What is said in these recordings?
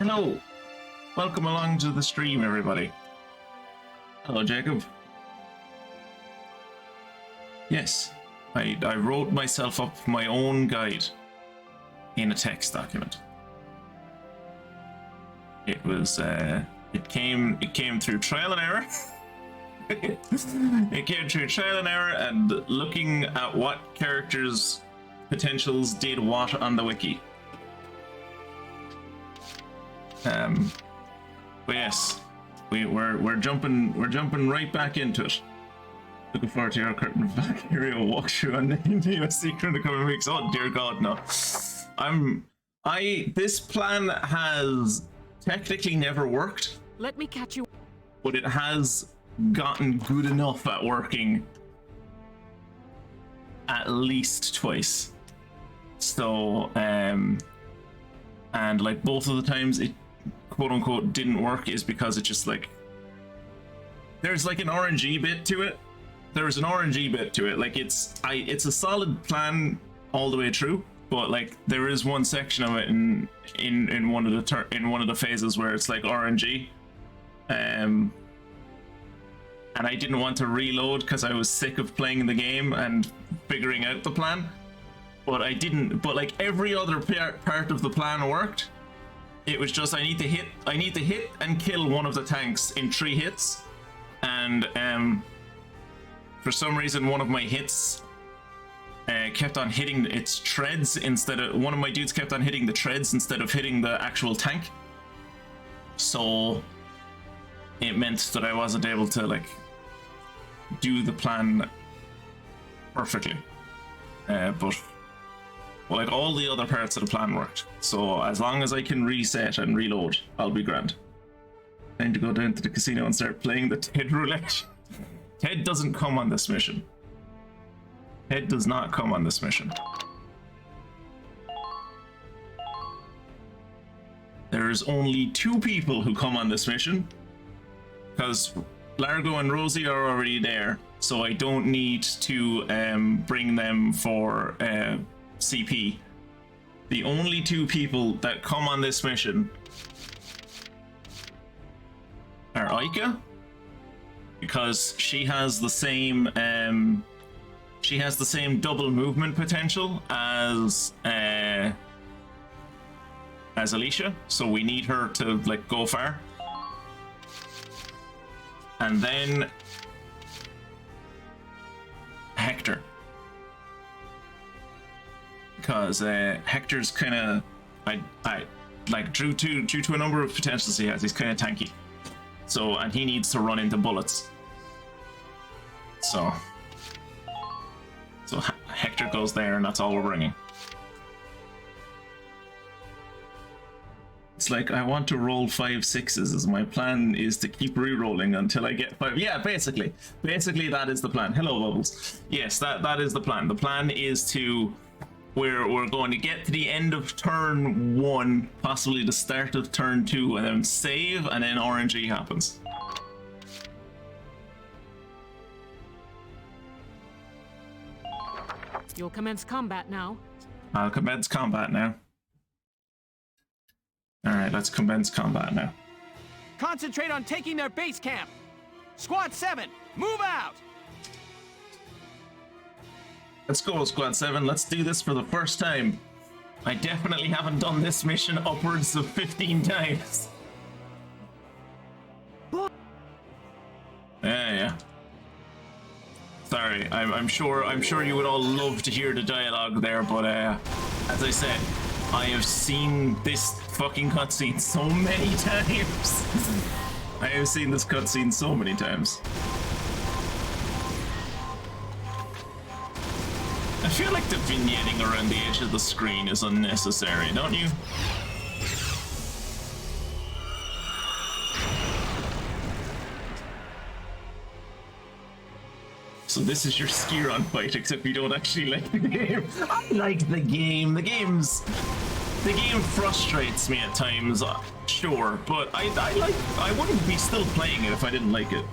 Hello, welcome along to the stream, everybody. Hello, Jacob. Yes, I wrote myself up my own guide in a text document. It was it came through trial and error. It came through trial and error and looking at what characters' potentials did what on the wiki. But yes, we're jumping right back into it. Looking forward to your curtain Valkyria walkthrough on the USC in the coming weeks. Oh dear God, no. This plan has technically never worked. Let me catch you. But it has gotten good enough at working at least twice. So, and like both of the times it quote unquote didn't work is because it just like, there's like an RNG bit to it. There's an RNG bit to it. Like it's a solid plan all the way through, but like there is one section of it in one of the phases where it's like RNG. And I didn't want to reload because I was sick of playing the game and figuring out the plan. But I didn't. But like every other part of the plan worked. It was just I need to hit and kill one of the tanks in 3 hits, and for some reason one of my hits kept on hitting its treads instead of one of my dudes kept on hitting the treads instead of hitting the actual tank. So it meant that I wasn't able to like do the plan perfectly, but well, like all the other parts of the plan worked. So as long as I can reset and reload, I'll be grand. Time to go down to the casino and start playing the Ted roulette. Ted doesn't come on this mission. Ted does not come on this mission. There's only 2 people who come on this mission, because Largo and Rosie are already there, so I don't need to bring them for CP. The only 2 people that come on this mission are Aika, because she has the same double movement potential as Alicia, so we need her to like go far. And then Hector, because Hector's kind of I like due to a number of potentials he has, he's kind of tanky. So, and he needs to run into bullets. So Hector goes there, and that's all we're bringing. It's like I want to roll 5 6s. As my plan is to keep re-rolling until I get 5. Yeah, basically that is the plan. Hello, Bubbles. Yes, that is the plan. The plan is to we're going to get to the end of turn 1, possibly the start of turn 2, and then save, and then RNG happens. You'll commence combat now. I'll commence combat now. Alright, let's commence combat now. Concentrate on taking their base camp. Squad 7, move out! Let's go, Squad 7. Let's do this for the first time. I definitely haven't done this mission upwards of 15 times. Yeah. Sorry, I'm sure you would all love to hear the dialogue there, but as I said, I have seen this fucking cutscene so many times. I have seen this cutscene so many times. I feel like the vignetting around the edge of the screen is unnecessary, don't you? So this is your Skiron fight, except you don't actually like the game. I like the game. The game frustrates me at times, sure, but I wouldn't be still playing it if I didn't like it.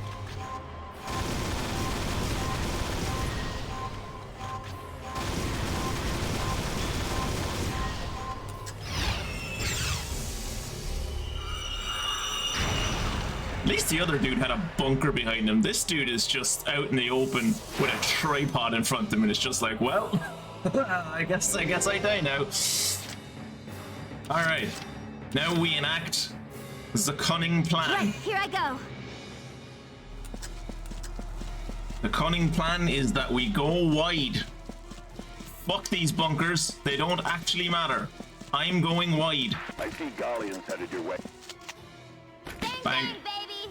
At least the other dude had a bunker behind him. This dude is just out in the open with a tripod in front of him, and it's just like, well, I guess I die now. All right, now we enact the cunning plan. Right, here I go. The cunning plan is that we go wide. Fuck these bunkers. They don't actually matter. I'm going wide. I see Galleons headed your way. Bang, Bang. bang, baby.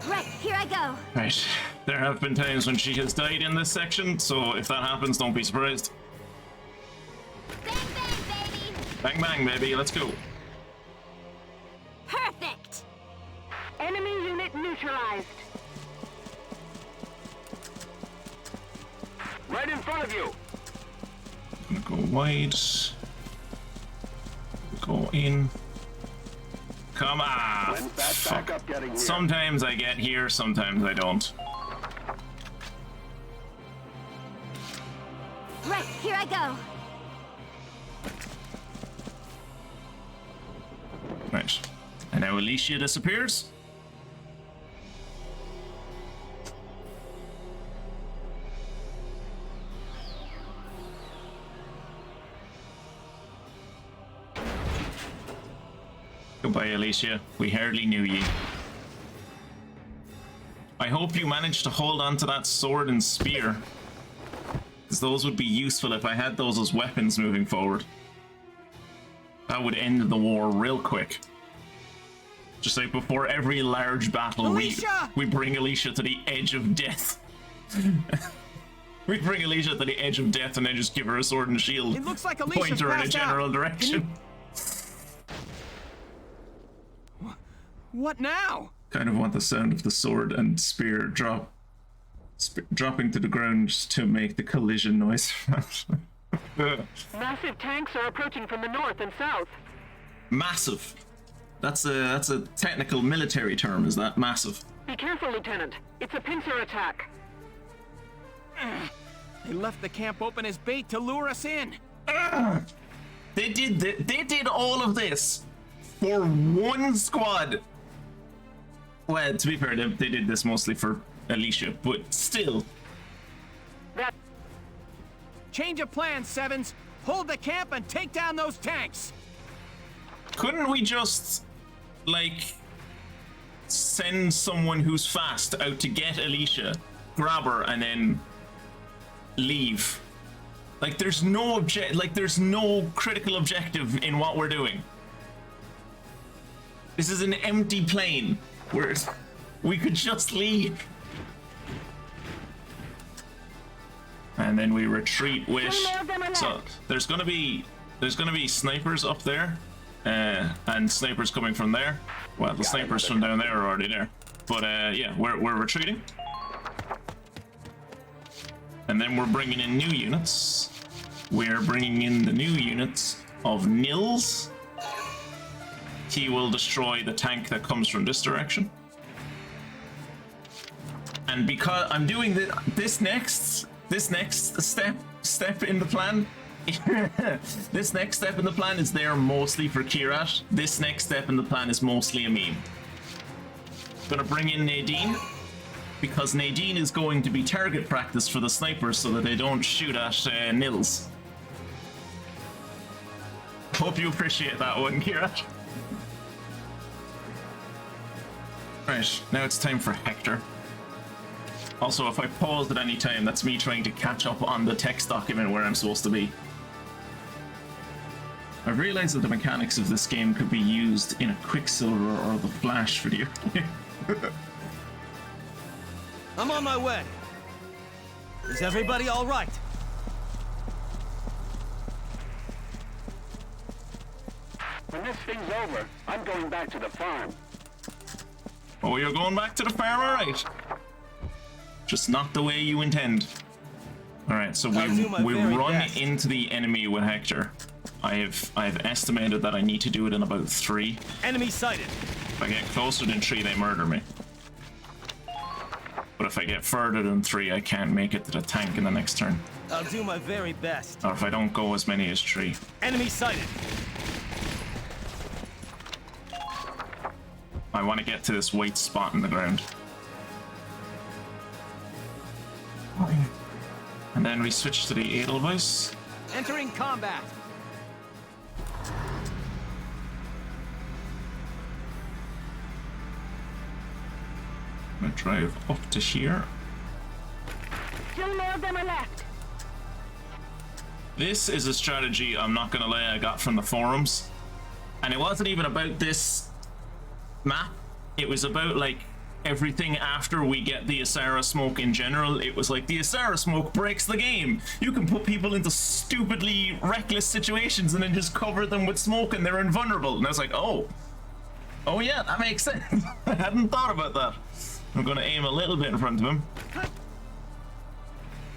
Right, here I go. Right. There have been times when she has died in this section, so if that happens, don't be surprised. Bang, bang, baby. Bang bang, baby. Let's go. Perfect. Enemy unit neutralized. Right in front of you. Gonna go wide. Go in. Come on. When's that Fuck. backup getting here? Sometimes I get here, sometimes I don't. Right, here I go. Right. And now Alicia disappears. Goodbye, Alicia. We hardly knew ye. I hope you managed to hold on to that sword and spear, because those would be useful if I had those as weapons moving forward. That would end the war real quick. Just like before every large battle, Alicia! we bring Alicia to the edge of death. We bring Alicia to the edge of death and then just give her a sword and shield. It looks like Alicia's Point her in a passed out. general direction. What now? Kind of want the sound of the sword and spear dropping to the ground just to make the collision noise. Massive tanks are approaching from the north and south. Massive. That's a technical military term, is that? Massive. Be careful, Lieutenant. It's a pincer attack. They left the camp open as bait to lure us in. They did all of this for one squad. Well, to be fair, they did this mostly for Alicia, but still. That Change of plans, Sevens. Hold the camp and take down those tanks. Couldn't we just, like, send someone who's fast out to get Alicia, grab her, and then leave? Like, there's no there's no critical objective in what we're doing. This is an empty plane where we could just leave. And then we retreat with. So there's gonna be snipers up there, and snipers coming from there. Well, the snipers from down there are already there. But yeah, we're retreating, and then we're bringing in new units. We're bringing in the new units of Nils. He will destroy the tank that comes from this direction. And because I'm doing this next step in the plan, this next step in the plan is there mostly for Kirat. This next step in the plan is mostly Amin. Gonna bring in Nadine, because Nadine is going to be target practice for the snipers so that they don't shoot at Nils. Hope you appreciate that one, Kirat. Right, now it's time for Hector. Also, if I pause at any time, that's me trying to catch up on the text document where I'm supposed to be. I've realized that the mechanics of this game could be used in a Quicksilver or the Flash video. I'm on my way. Is everybody all right? When this thing's over, I'm going back to the farm. Oh, you're going back to the farm, alright. Just not the way you intend. Alright, so we run into the enemy with Hector. I've estimated that I need to do it in about 3. Enemy sighted. If I get closer than 3, they murder me. But if I get further than 3, I can't make it to the tank in the next turn. I'll do my very best. Or if I don't go as many as 3. Enemy sighted. I want to get to this white spot in the ground. And then we switch to the Edelweiss. Entering combat. I'm gonna drive up to here. Still more of them are left. This is a strategy, I'm not gonna lie, I got from the forums. And it wasn't even about this map. It was about like everything after we get the Asara smoke in general. It was like the Asara smoke breaks the game. You can put people into stupidly reckless situations and then just cover them with smoke and they're invulnerable. And I was like, oh yeah, that makes sense. I hadn't thought about that. I'm gonna aim a little bit in front of him.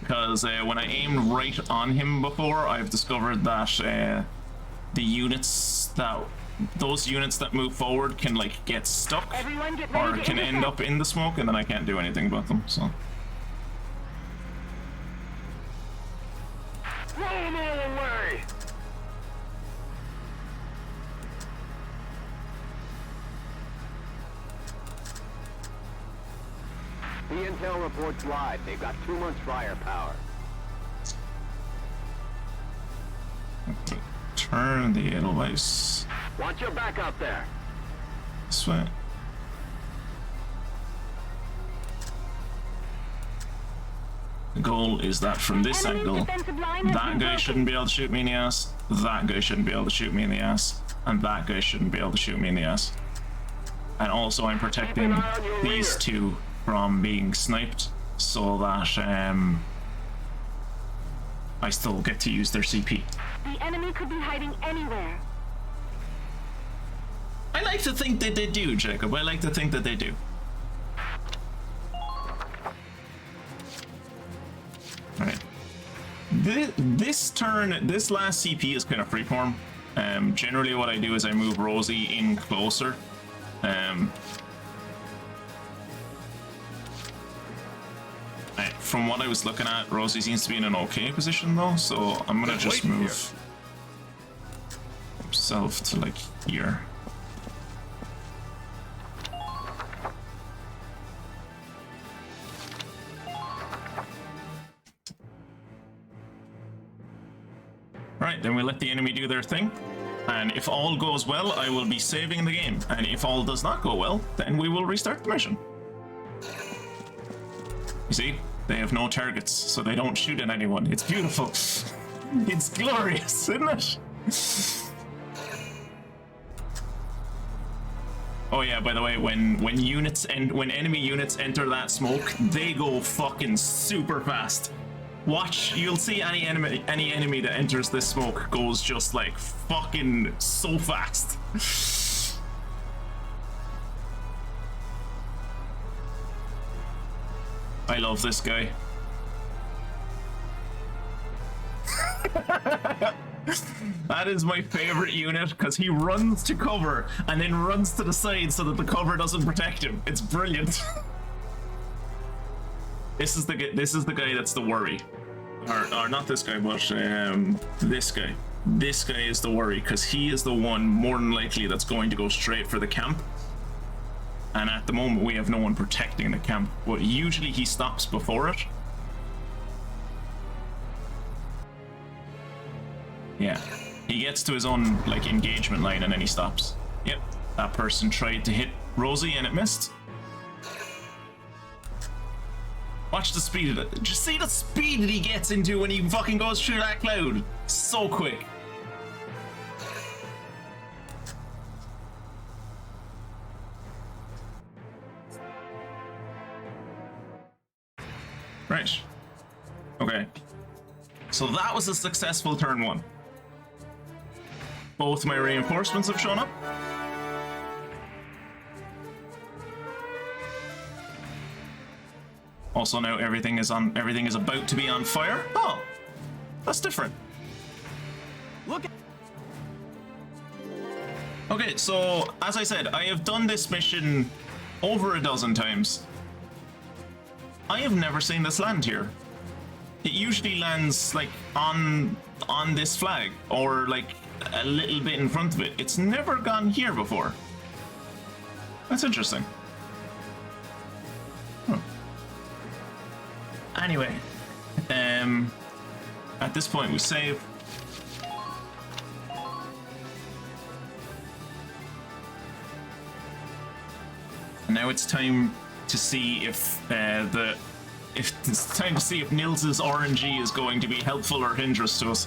Because when I aimed right on him before, I've discovered that those units that move forward can like get stuck Everyone get ready or to can end intercept. up in the smoke, and then I can't do anything about them. So Blow them all away! The intel reports live. They've got too much firepower. turn the Edelweiss Watch your back out there. this way. The goal is that from this Enemy angle, defensive line has that been guy broken. shouldn't be able to shoot me in the ass, that guy shouldn't be able to shoot me in the ass, and that guy shouldn't be able to shoot me in the ass. And also I'm protecting Keep an eye on your these rear. two from being sniped so that I still get to use their CP. The enemy could be hiding anywhere. I like to think that they do, Jacob. I like to think that they do. Alright. This turn, this last CP is kind of freeform. Generally what I do is I move Rosie in closer. From what I was looking at, Rosie seems to be in an okay position though, so I'm gonna just move himself to like here. Right, then we let the enemy do their thing. And if all goes well, I will be saving the game. And if all does not go well, then we will restart the mission. You see, they have no targets, so they don't shoot at anyone. It's beautiful. It's glorious, isn't it? Oh yeah, by the way, when enemy units enter that smoke, they go fucking super fast. Watch, you'll see any enemy that enters this smoke goes just like fucking so fast. I love this guy. That is my favorite unit because he runs to cover and then runs to the side so that the cover doesn't protect him. It's brilliant. This is the guy that's the worry, or not this guy, but this guy. This guy is the worry because he is the one more than likely that's going to go straight for the camp. And at the moment we have no one protecting the camp, but usually he stops before it. Yeah, he gets to his own like engagement line and then he stops. Yep, that person tried to hit Rosie and it missed. Watch the speed of it. Just see the speed that he gets into when he fucking goes through that cloud. So quick. Right. Okay. So that was a successful turn one. Both my reinforcements have shown up. Also now everything is about to be on fire. Oh, that's different. Look at Okay, so as I said, I have done this mission over a dozen times. I have never seen this land here. It usually lands like on this flag or like a little bit in front of it. It's never gone here before. That's interesting. Huh. Anyway, at this point we save. And now it's time to see if Nils's RNG is going to be helpful or hindrance to us.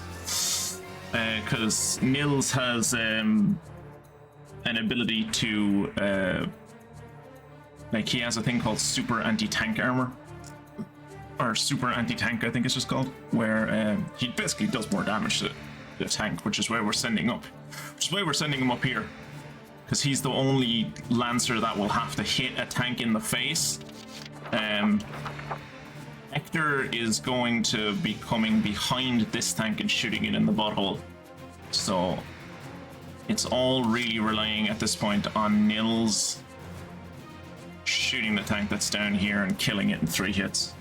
Because Nils has an ability to like he has a thing called super anti-tank armor. Or super anti-tank, I think it's just called, where he basically does more damage to the tank, which is why we're sending up. Which is why we're sending him up here. Because he's the only Lancer that will have to hit a tank in the face. Hector is going to be coming behind this tank and shooting it in the butthole. So it's all really relying at this point on Nils shooting the tank that's down here and killing it in 3 hits.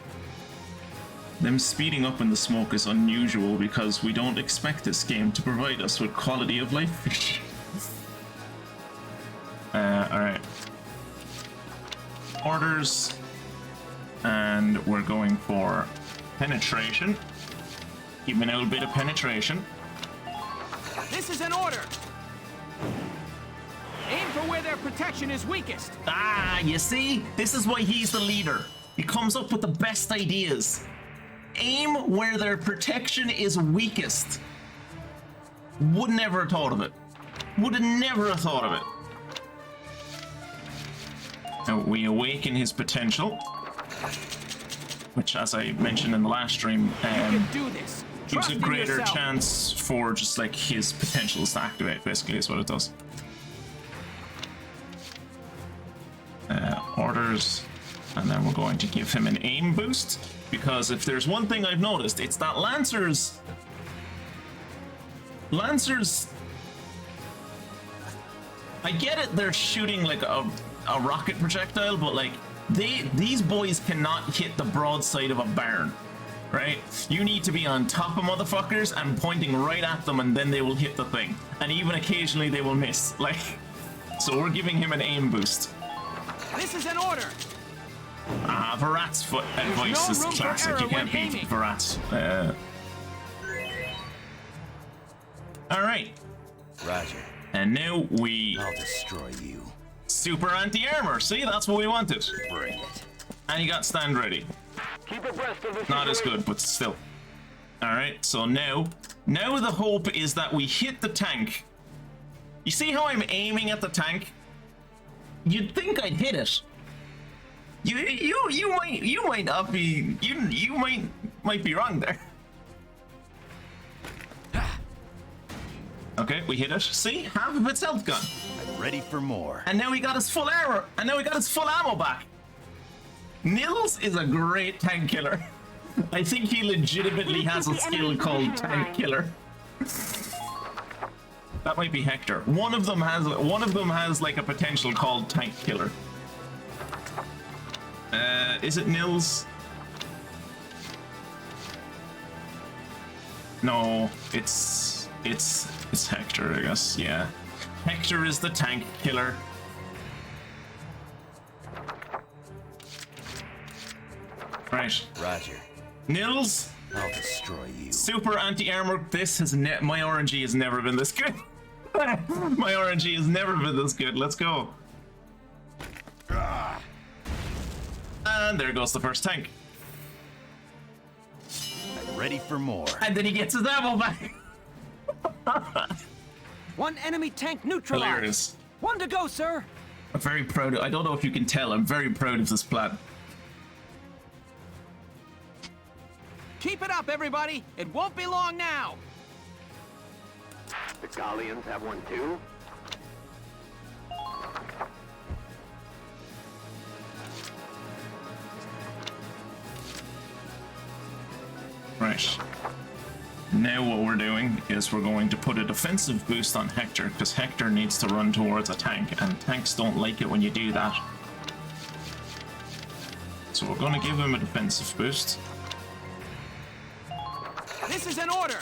Them speeding up in the smoke is unusual because we don't expect this game to provide us with quality of life features. Alright. Orders. And we're going for penetration. Give me an old bit of penetration. This is an order. Aim for where their protection is weakest. Ah, you see? This is why he's the leader. He comes up with the best ideas. Aim where their protection is weakest. Would never have thought of it. Would have never have thought of it. Now we awaken his potential, which, as I mentioned in the last stream, Do this. gives Trust a in greater yourself. chance for just like his potentials to activate. Basically, is what it does. Orders, and then we're going to give him an aim boost, because if there's one thing I've noticed, it's that Lancers, I get it, they're shooting like a rocket projectile, but like these boys cannot hit the broadside of a barn, right? You need to be on top of motherfuckers and pointing right at them, and then they will hit the thing, and even occasionally they will miss. Like, so we're giving him an aim boost. This is an order. Virat's advice no is room for classic. error You can't when beat aiming. Virat. All right. Roger. And now we I'll destroy you. super anti-armor. See, that's what we wanted. Bring it. And you got stand ready. Keep abreast of the Not as situation. good, but still. All right. So now the hope is that we hit the tank. You see how I'm aiming at the tank? You'd think I'd hit it. You might not be. You might be wrong there. Okay, we hit it. See, half of its health gone. I'm ready for more. And now we got his full armor. And now we got his full ammo back. Nils is a great tank killer. I think he legitimately has a skill called tank killer. That might be Hector. One of them has like a potential called tank killer. Is it Nils? No, it's Hector, I guess. Yeah, Hector is the tank killer. Right, Roger. Nils, I'll destroy you. super anti-armor. This has my RNG has never been this good. My RNG has never been this good. Let's go. And there goes the first tank. I'm ready for more. And then he gets his ammo back. One enemy tank neutralized. Hilarious. One to go, sir. I'm very proud of, I don't know if you can tell, I'm very proud of this plan. Keep it up, everybody. It won't be long now. The Galleons have one too? Right. now what we're doing is we're going to put a defensive boost on Hector, because Hector needs to run towards a tank, and tanks don't like it when you do that. So we're going to give him a defensive boost. This is an order.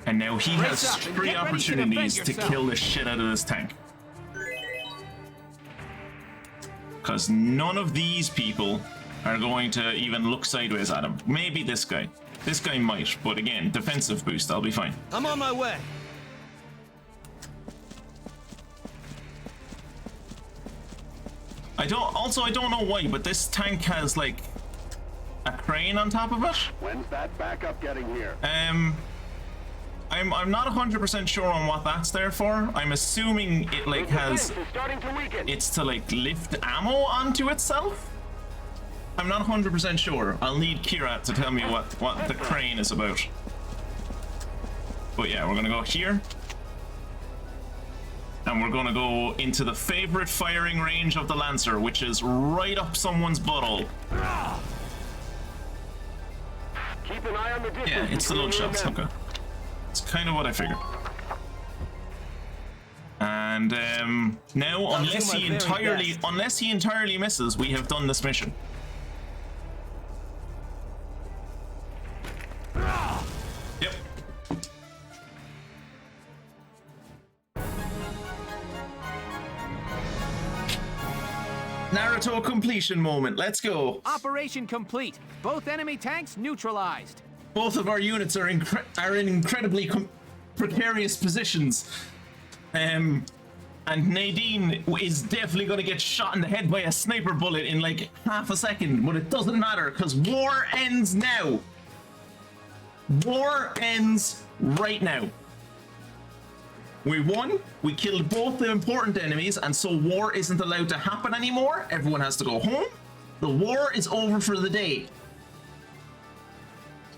And now he has Brace up and 3 get ready to opportunities defend to yourself. kill the shit out of this tank. Because none of these people are going to even look sideways at him. Maybe this guy. This guy might, but again, defensive boost, I'll be fine. I'm on my way. I don't know why, but this tank has like a crane on top of it. When's that backup getting here? I'm not 100% sure on what that's there for. I'm assuming it like The has defense is starting to weaken. it's to like lift ammo onto itself. I'm not 100% sure. I'll need Kira to tell me what the crane is about. But yeah, we're gonna go here. And we're gonna go into the favorite firing range of the Lancer, which is right up someone's butthole. Keep an eye on the distance. Yeah, it's the load between you shots. and them. Okay. It's kind of what I figured. And now, unless do my very best. he entirely misses, we have done this mission. Yep. Naruto completion moment. Let's go. Operation complete. Both enemy tanks neutralized. Both of our units are in incredibly precarious positions. And Nadine is definitely going to get shot in the head by a sniper bullet in like half a second, but it doesn't matter because war ends now. War ends right now. We won, we killed both the important enemies, and so war isn't allowed to happen anymore. Everyone has to go home. The war is over for the day.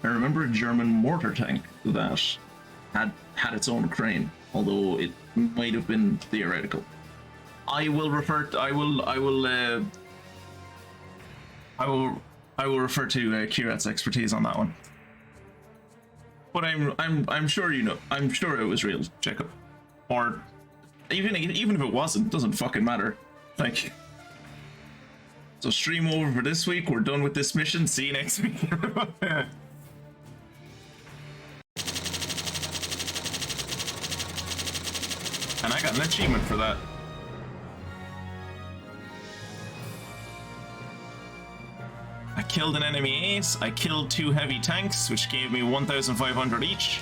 I remember a German mortar tank that had its own crane, although it might have been theoretical. I will refer to Kirat's expertise on that one. But I'm sure you know. I'm sure it was real, Jacob. Or even if it wasn't, doesn't fucking matter. Like, so stream over for this week. We're done with this mission. See you next week. And I got an achievement for that. I killed an enemy ace. I killed 2 heavy tanks, which gave me 1,500 each.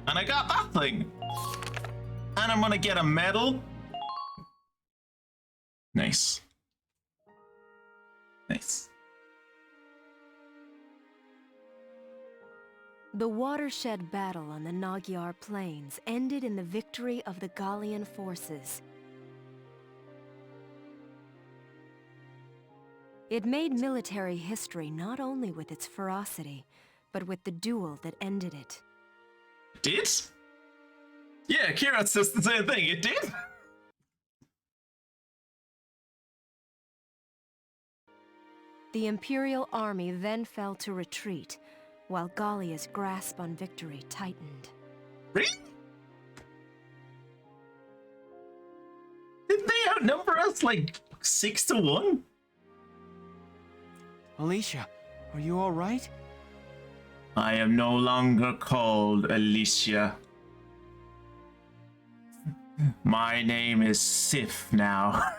And I got that thing. And I'm gonna get a medal. Nice. Nice. The watershed battle on the Magyar Plains ended in the victory of the Gallian forces. It made military history not only with its ferocity, but with the duel that ended it. It did? Yeah, Kirat says the same thing. It did? The Imperial army then fell to retreat, while Gallia's grasp on victory tightened. Really? Did they outnumber us like 6-1? Alicia, are you all right? I am no longer called Alicia. My name is Sif now.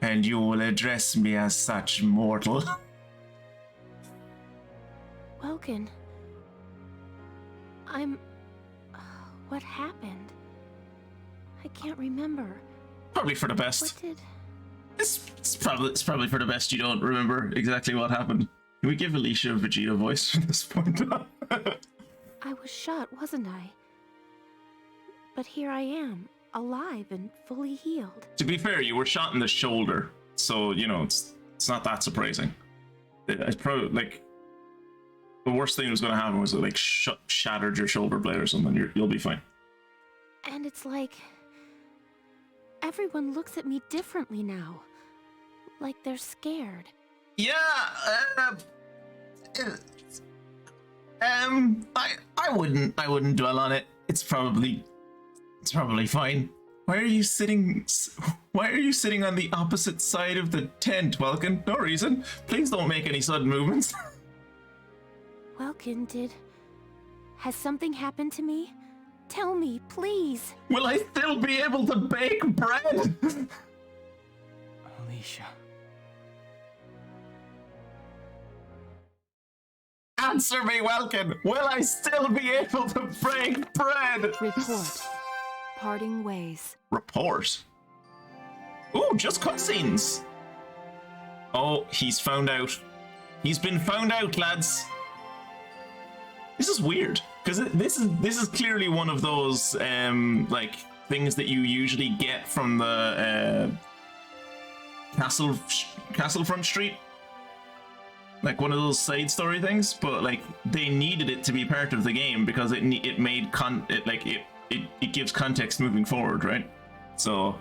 And you will address me as such, mortal. Welkin, what happened? I can't remember. Probably for the best. What did... It's probably for the best you don't remember exactly what happened. Can we give Alicia a Vegeta voice from this point on? I was shot, wasn't I? But here I am, alive and fully healed. To be fair, you were shot in the shoulder, so you know it's not that surprising. It's probably like the worst thing that was going to happen was it like shattered your shoulder blade or something. You'll be fine. And it's like everyone looks at me differently now, like they're scared. Yeah, I wouldn't dwell on it. It's probably fine. Why are you sitting on the opposite side of the tent, Welkin? No reason. Please don't make any sudden movements. Welkin, has something happened to me? Tell me, please. Will I still be able to bake bread? Alicia. Answer me, Welkin. Will I still be able to bake bread? Report. Parting ways. Report. Ooh, just cutscenes. Oh, he's found out. He's been found out, lads. This is weird because this is clearly one of those like things that you usually get from the Castlefront Street, like one of those side story things. But like they needed it to be part of the game because it gives context moving forward, right? So.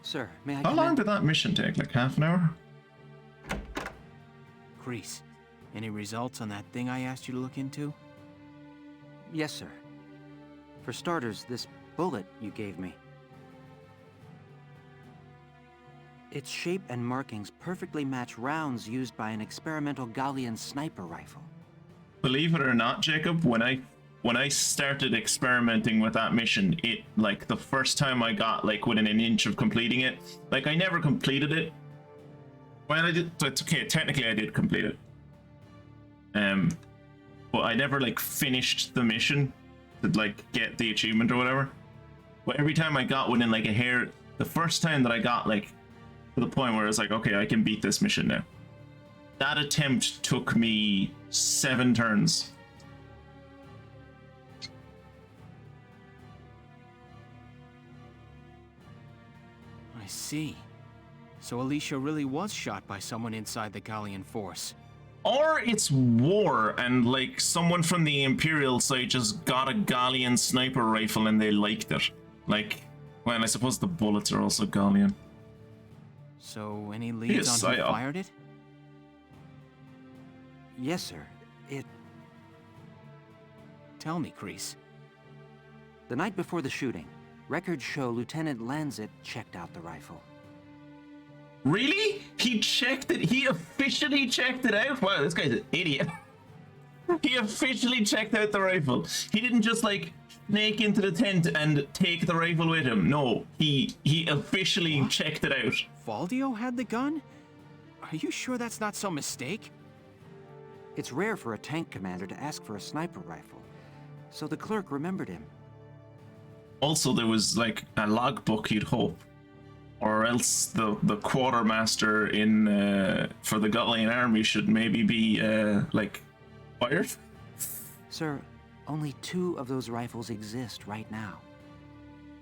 Sir, may I How come long in? did that mission take? Like half an hour? Kreese, any results on that thing I asked you to look into? Yes, sir. For starters, this bullet you gave me. Its shape and markings perfectly match rounds used by an experimental Gallian sniper rifle. Believe it or not, Jacob, when I started experimenting with that mission, it, like, the first time I got, like, within an inch of completing it, like, I never completed it. Well, I did, so it's okay, technically I did complete it. But I never, like, finished the mission to, like, get the achievement or whatever. But every time I got within, like, a hair, the first time that I got, like, to the point where it's like, okay, I can beat this mission now. That attempt took me 7 turns. I see. So Alicia really was shot by someone inside the Gallian force. Or it's war, and like someone from the Imperial side just got a Gallian sniper rifle and they liked it. Like, well, I suppose the bullets are also Gallian. So any leads Yes, on who I- fired it? Yes, sir. Tell me, Kreese. The night before the shooting, records show Lieutenant Lanzet checked out the rifle. Really? He checked it? He officially checked it out? Wow, this guy's an idiot. He officially checked out the rifle. He didn't just like snake into the tent and take the rifle with him. No, he officially checked it out. Valdio had the gun? Are you sure that's not some mistake? It's rare for a tank commander to ask for a sniper rifle, so the clerk remembered him. Also, there was like a logbook, you'd hope. Or else the quartermaster in for the Gallian army should maybe be like fired. Sir, only 2 of those rifles exist right now.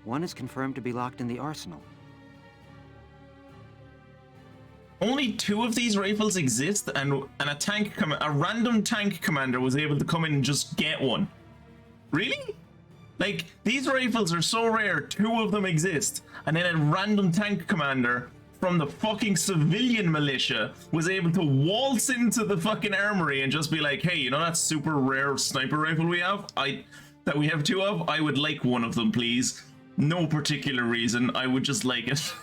One is confirmed to be locked in the arsenal. Only 2 of these rifles exist, and a random tank commander was able to come in and just get one. Really? Like, these rifles are so rare, 2 of them exist, and then a random tank commander from the fucking civilian militia was able to waltz into the fucking armory and just be like, hey, you know that super rare sniper rifle we have? That we have 2 of? I would like one of them, please. No particular reason, I would just like it.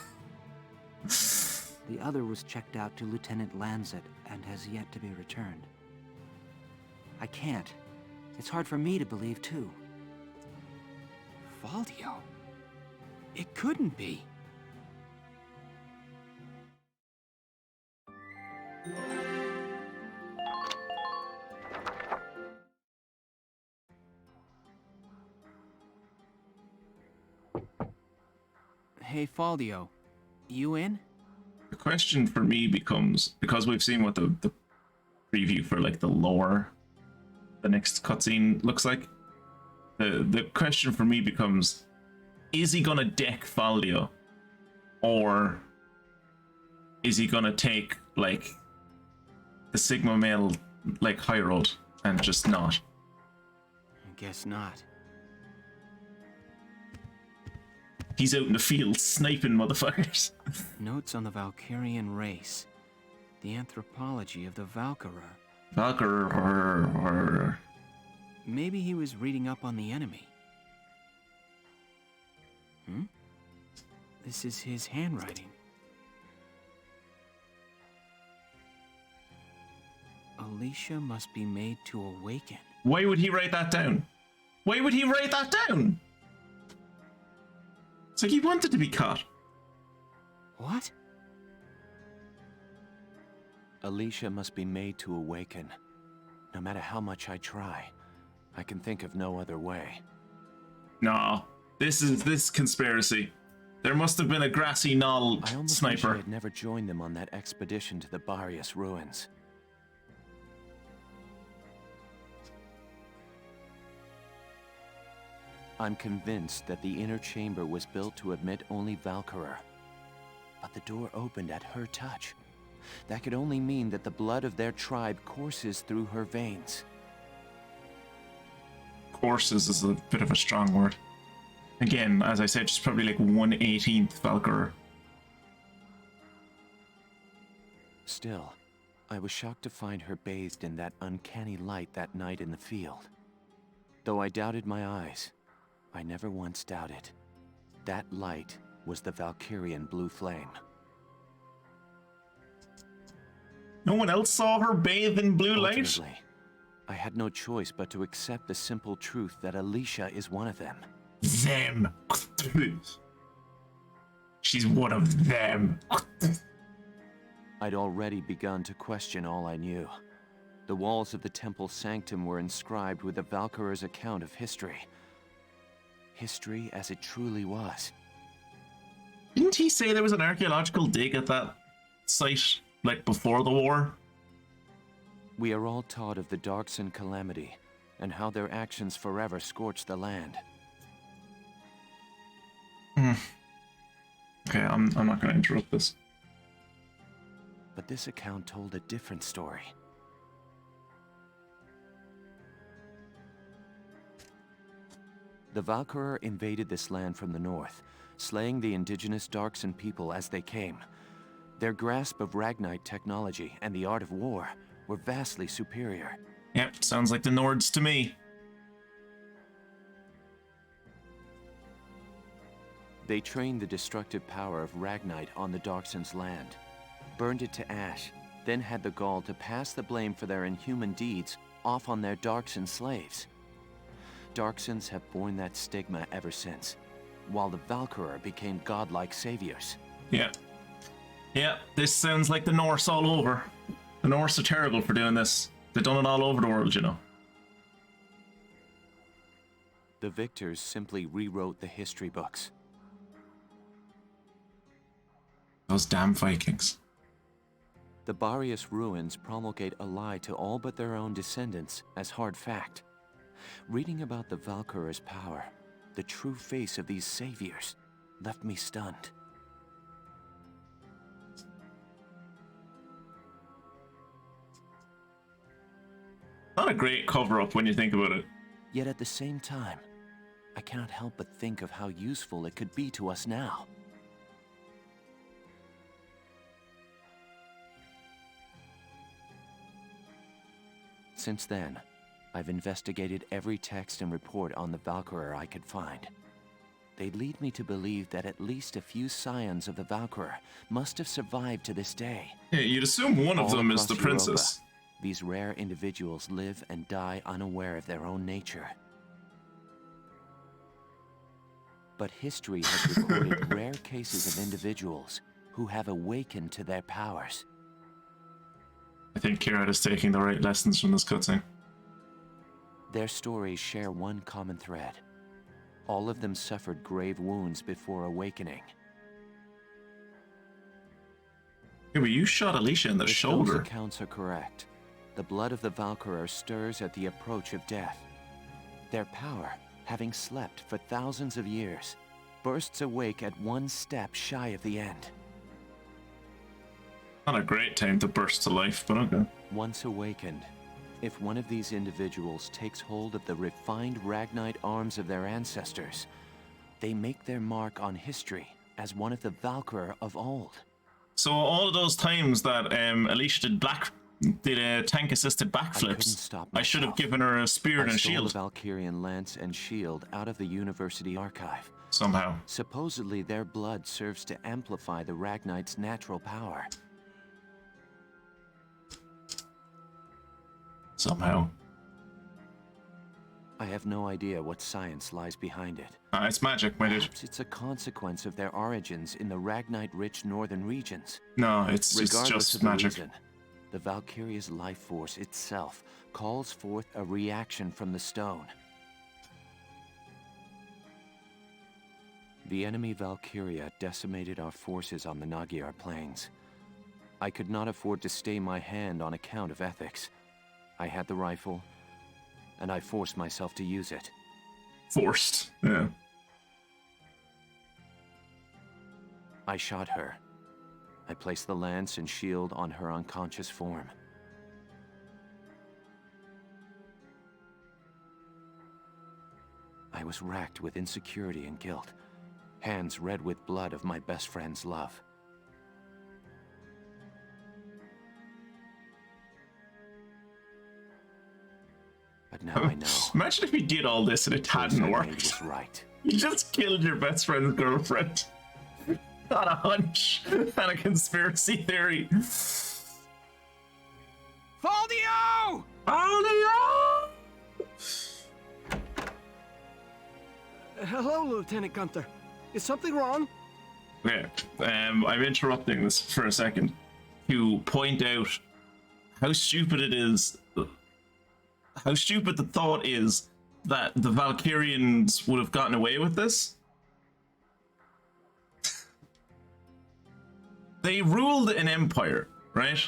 The other was checked out to Lieutenant Lanzet and has yet to be returned. I can't. It's hard for me to believe, too. Valdio? It couldn't be. Hey, Valdio, you in? The question for me becomes, because we've seen what the preview for like the lore, the next cutscene looks like, the question for me becomes, is he gonna deck Valdio, or is he gonna take like the Sigma male like high road and just not? Guess not. He's out in the field sniping motherfuckers. Notes on the Valkyrian race. The anthropology of the Valkyria. Valkyr. Maybe he was reading up on the enemy. This is his handwriting. Alicia must be made to awaken. Why would he write that down? Why would he write that down? It's like he wanted to be caught. What? Alicia must be made to awaken. No matter how much I try, I can think of no other way. No, this conspiracy. There must have been a grassy knoll I almost sniper. wish I had never joined them on that expedition to the Barius ruins. I'm convinced that the inner chamber was built to admit only Valkyria. But the door opened at her touch. That could only mean that the blood of their tribe courses through her veins. Courses is a bit of a strong word. Again, as I said, she's probably like 1/18 Valkyr. Still, I was shocked to find her bathed in that uncanny light that night in the field. Though I doubted my eyes, I never once doubted. That light was the Valkyrian blue flame. No one else saw her bathe in blue light? Ultimately, I had no choice but to accept the simple truth that Alicia is one of them. Them. She's one of them. I'd already begun to question all I knew. The walls of the temple sanctum were inscribed with the Valkyrie's account of history. History as it truly was. Didn't he say there was an archaeological dig at that site, like before the war? We are all taught of the Darkson calamity, and how their actions forever scorched the land. Okay, I'm not going to interrupt this. But this account told a different story. The Valkyria invaded this land from the north, slaying the indigenous Darkson people as they came. Their grasp of Ragnite technology and the art of war were vastly superior. Yep, sounds like the Nords to me. They trained the destructive power of Ragnite on the Darkson's land, burned it to ash, then had the gall to pass the blame for their inhuman deeds off on their Darkson slaves. Darksons have borne that stigma ever since, while the Valkyria became godlike saviors. Yeah. Yeah, this sounds like the Norse all over. The Norse are terrible for doing this. They've done it all over the world, you know. The victors simply rewrote the history books. Those damn Vikings. The Barius ruins promulgate a lie to all but their own descendants as hard fact. Reading about the Valkyria's power, the true face of these saviors, left me stunned. Not a great cover-up when you think about it. Yet at the same time, I cannot help but think of how useful it could be to us now. Since then, I've investigated every text and report on the Valkyria I could find. They lead me to believe that at least a few scions of the Valkyria must have survived to this day. Yeah, you'd assume one of All them is across the Europa, princess. these rare individuals live and die unaware of their own nature. But history has recorded rare cases of individuals who have awakened to their powers. I think Kira is taking the right lessons from this cutscene. Their stories share one common thread. All of them suffered grave wounds before awakening. Yeah, but you shot Alicia in the If those shoulder. accounts are correct, the blood of the Valkyria stirs at the approach of death. Their power, having slept for thousands of years, bursts awake at one step shy of the end. Not a great time to burst to life, but okay. Once awakened, If one of these individuals takes hold of the refined Ragnite arms of their ancestors, they make their mark on history as one of the Valkyria of old. So all of those times that Alicia did a tank-assisted I couldn't backflips, stop I should have myself. given her a spear and I a stole shield the Valkyrian lance and shield out of the university archive. somehow. Supposedly, their blood serves to amplify the Ragnite's natural power. Somehow. I have no idea what science lies behind it. It's magic, my dude. Perhaps it's a consequence of their origins in the Ragnite-rich northern regions. No, it's Regardless just of the magic. reason, the Valkyria's life force itself calls forth a reaction from the stone. The enemy Valkyria decimated our forces on the Magyar plains. I could not afford to stay my hand on account of ethics. I had the rifle, and I forced myself to use it. Forced, yeah. I shot her. I placed the lance and shield on her unconscious form. I was racked with insecurity and guilt, hands red with blood of my best friend's love. But now I know. Imagine if you did all this and it hadn't Choice I made worked. was right. You just killed your best friend's girlfriend. Not a hunch, not a conspiracy theory. Valdio! Oh, Hello, Lieutenant Gunther. Is something wrong? yeah. I'm interrupting this for a second to point out how stupid it is, how stupid the thought is that the Valkyrians would have gotten away with this. They ruled an empire, right?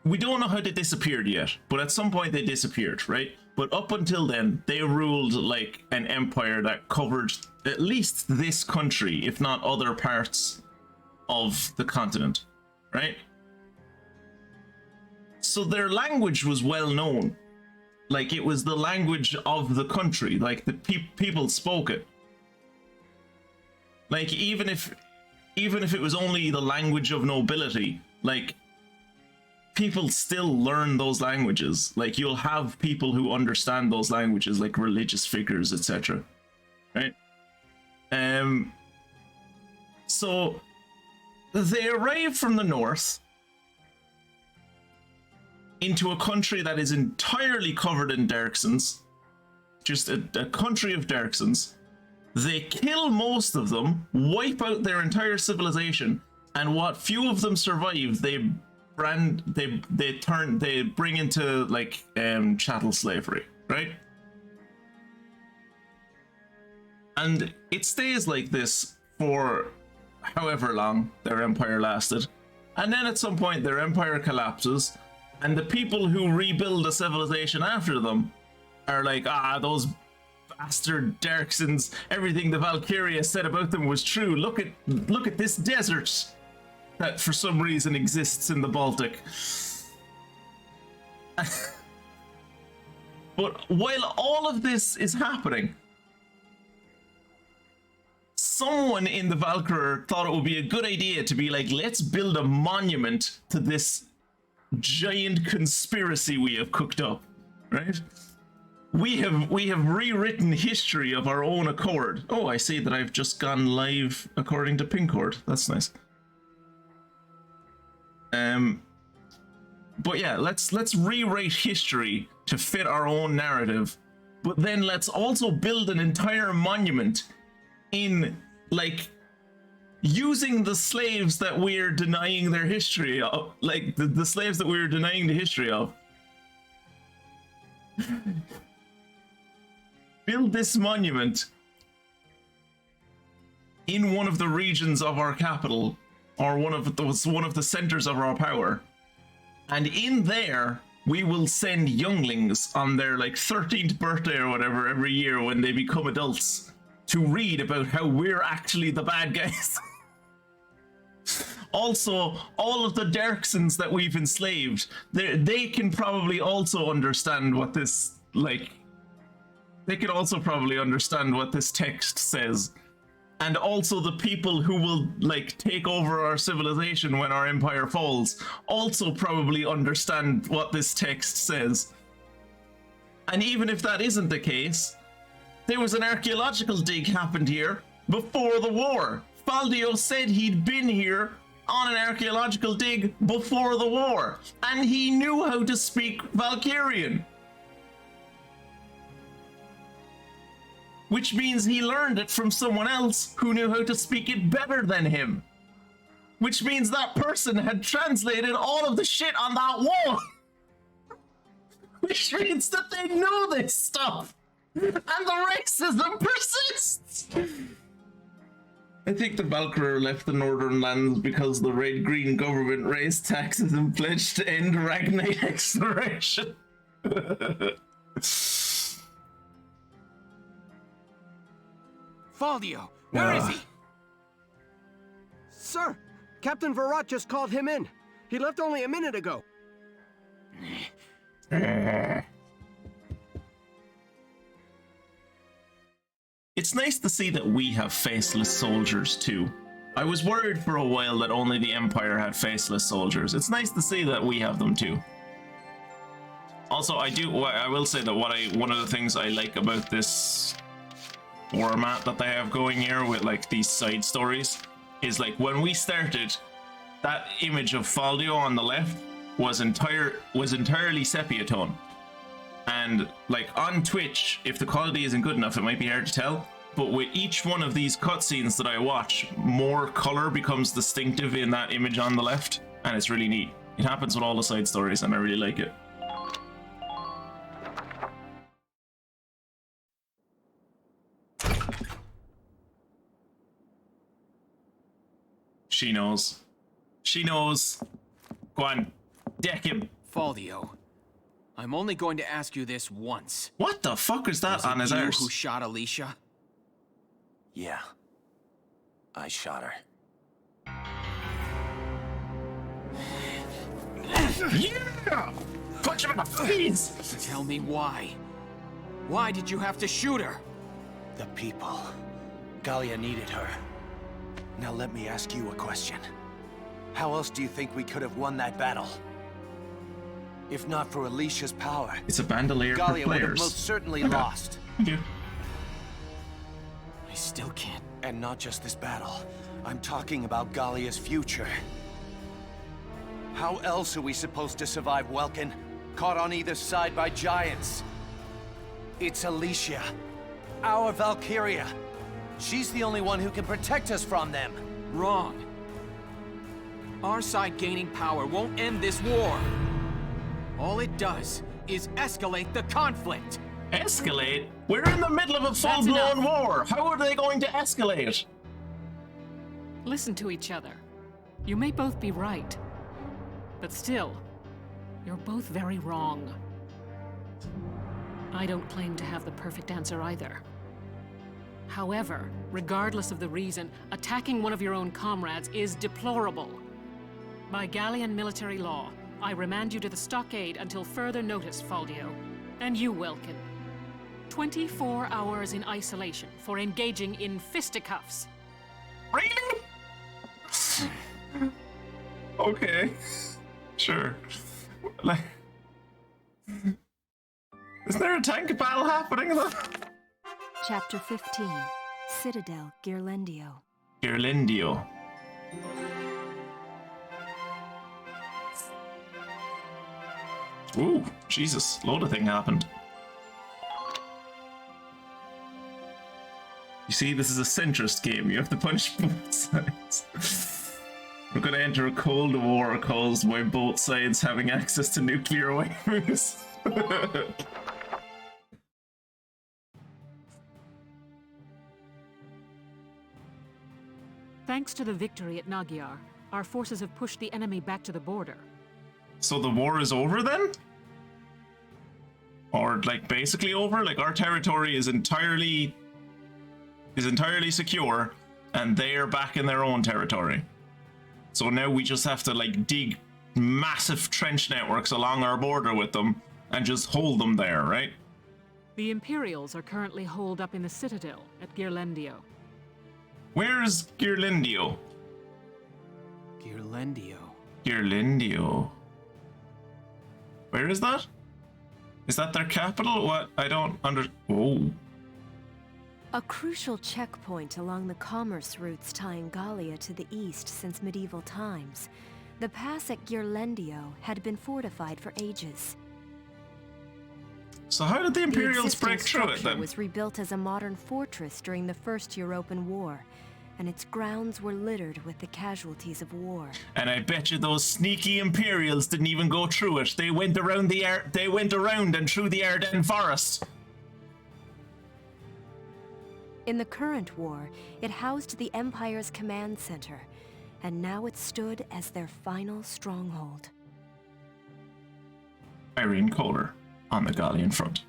We don't know how they disappeared yet, but at some point they disappeared, right? But up until then, they ruled like an empire that covered at least this country, if not other parts of the continent, right? So their language was well known. Like, it was the language of the country, like the people spoke it. Like, even if it was only the language of nobility, like, people still learn those languages. Like, you'll have people who understand those languages, like religious figures, etc. Right? So they arrive from the north into a country that is entirely covered in Derksons, just a country of Derksons. They kill most of them, wipe out their entire civilization, and what few of them survive, they bring into like chattel slavery, right? And it stays like this for however long their empire lasted, and then at some point their empire collapses, and the people who rebuild the civilization after them are like, those bastard Derksons, everything the Valkyria said about them was true. Look at this desert that for some reason exists in the Baltic. But while all of this is happening, someone in the Valkyria thought it would be a good idea to be like, let's build a monument to this giant conspiracy we have cooked up, right? We have rewritten history of our own accord. Oh, I see that I've just gone live according to Pincord. That's nice. But yeah, let's rewrite history to fit our own narrative, but then let's also build an entire monument in, like, using the slaves that we're denying their history of, like the slaves that we're denying the history of. Build this monument in one of the regions of our capital, or one of the centers of our power, and in there we will send younglings on their like 13th birthday or whatever every year when they become adults to read about how we're actually the bad guys. Also, all of the Derksons that we've enslaved, they can probably also understand what this, like, they can also probably understand what this text says. And also the people who will, like, take over our civilization when our empire falls also probably understand what this text says. And even if that isn't the case, there was an archaeological dig happened here before the war. Faldio said he'd been here on an archaeological dig before the war, and he knew how to speak Valkyrian. Which means he learned it from someone else who knew how to speak it better than him. Which means that person had translated all of the shit on that wall. Which means that they know this stuff. And the racism persists. I think the Valkyria left the northern lands because the red-green government raised taxes and pledged to end Ragnite exploration. Faldio, where is he? Sir, Captain Virat just called him in. He left only a minute ago. It's nice to see that we have faceless soldiers too. I was worried for a while that only the Empire had faceless soldiers. It's nice to see that we have them too. Also, I will say that one of the things I like about this format that they have going here with like these side stories is like when we started, that image of Faldio on the left was entirely sepia tone. And like on Twitch, if the quality isn't good enough, it might be hard to tell. But with each one of these cutscenes that I watch, more color becomes distinctive in that image on the left, and it's really neat. It happens with all the side stories, and I really like it. She knows. She knows. Go on, deck him. Faldio, I'm only going to ask you this once. What the fuck is that on his arse? Who shot Alicia? Yeah. I shot her. Yeah! Punch him in the face! Tell me why. Why did you have to shoot her? The people. Gallia needed her. Now let me ask you a question. How else do you think we could have won that battle? If not for Alicia's power, it's a bandolier for Gallia would have players. most certainly lost. Thank you. I still can't. And not just this battle. I'm talking about Gallia's future. How else are we supposed to survive Welkin? Caught on either side by giants. It's Alicia. Our Valkyria. She's the only one who can protect us from them. Wrong. Our side gaining power won't end this war. All it does is escalate the conflict. Escalate? We're in the middle of a full-blown war. How are they going to escalate? Listen to each other. You may both be right, but still, you're both very wrong. I don't claim to have the perfect answer either. However, regardless of the reason, attacking one of your own comrades is deplorable. By Gallian military law, I remand you to the stockade until further notice, Faldio. And you, Welkin. 24 hours in isolation for engaging in fisticuffs. Really? Okay. Sure. Like... Is there a tank battle happening though? Chapter 15. Citadel Ghirlandaio. Ghirlandaio. Ooh, Jesus, load of thing happened. You see, this is a centrist game. You have to punish both sides. We're gonna enter a Cold War caused by both sides having access to nuclear weapons. Thanks to the victory at Nagyar, our forces have pushed the enemy back to the border. So the war is over then? Or like basically over? Like our territory is entirely secure and they are back in their own territory. So now we just have to like dig massive trench networks along our border with them and just hold them there, right? The Imperials are currently holed up in the Citadel at Ghirlandaio. Where's Ghirlandaio? Ghirlandaio. Ghirlandaio. Where is that? Is that their capital? What? I don't Oh. A crucial checkpoint along the commerce routes tying Gallia to the east since medieval times. The pass at Ghirlandaio had been fortified for ages. So how did the Imperials existing break through it structure then? was rebuilt as a modern fortress during the First European War, and its grounds were littered with the casualties of war. And I bet you those sneaky Imperials didn't even go through it. They went around and through the Ardennes forest. In the current war, it housed the Empire's command center, and now it stood as their final stronghold. Irene Kohler on the Gallian front.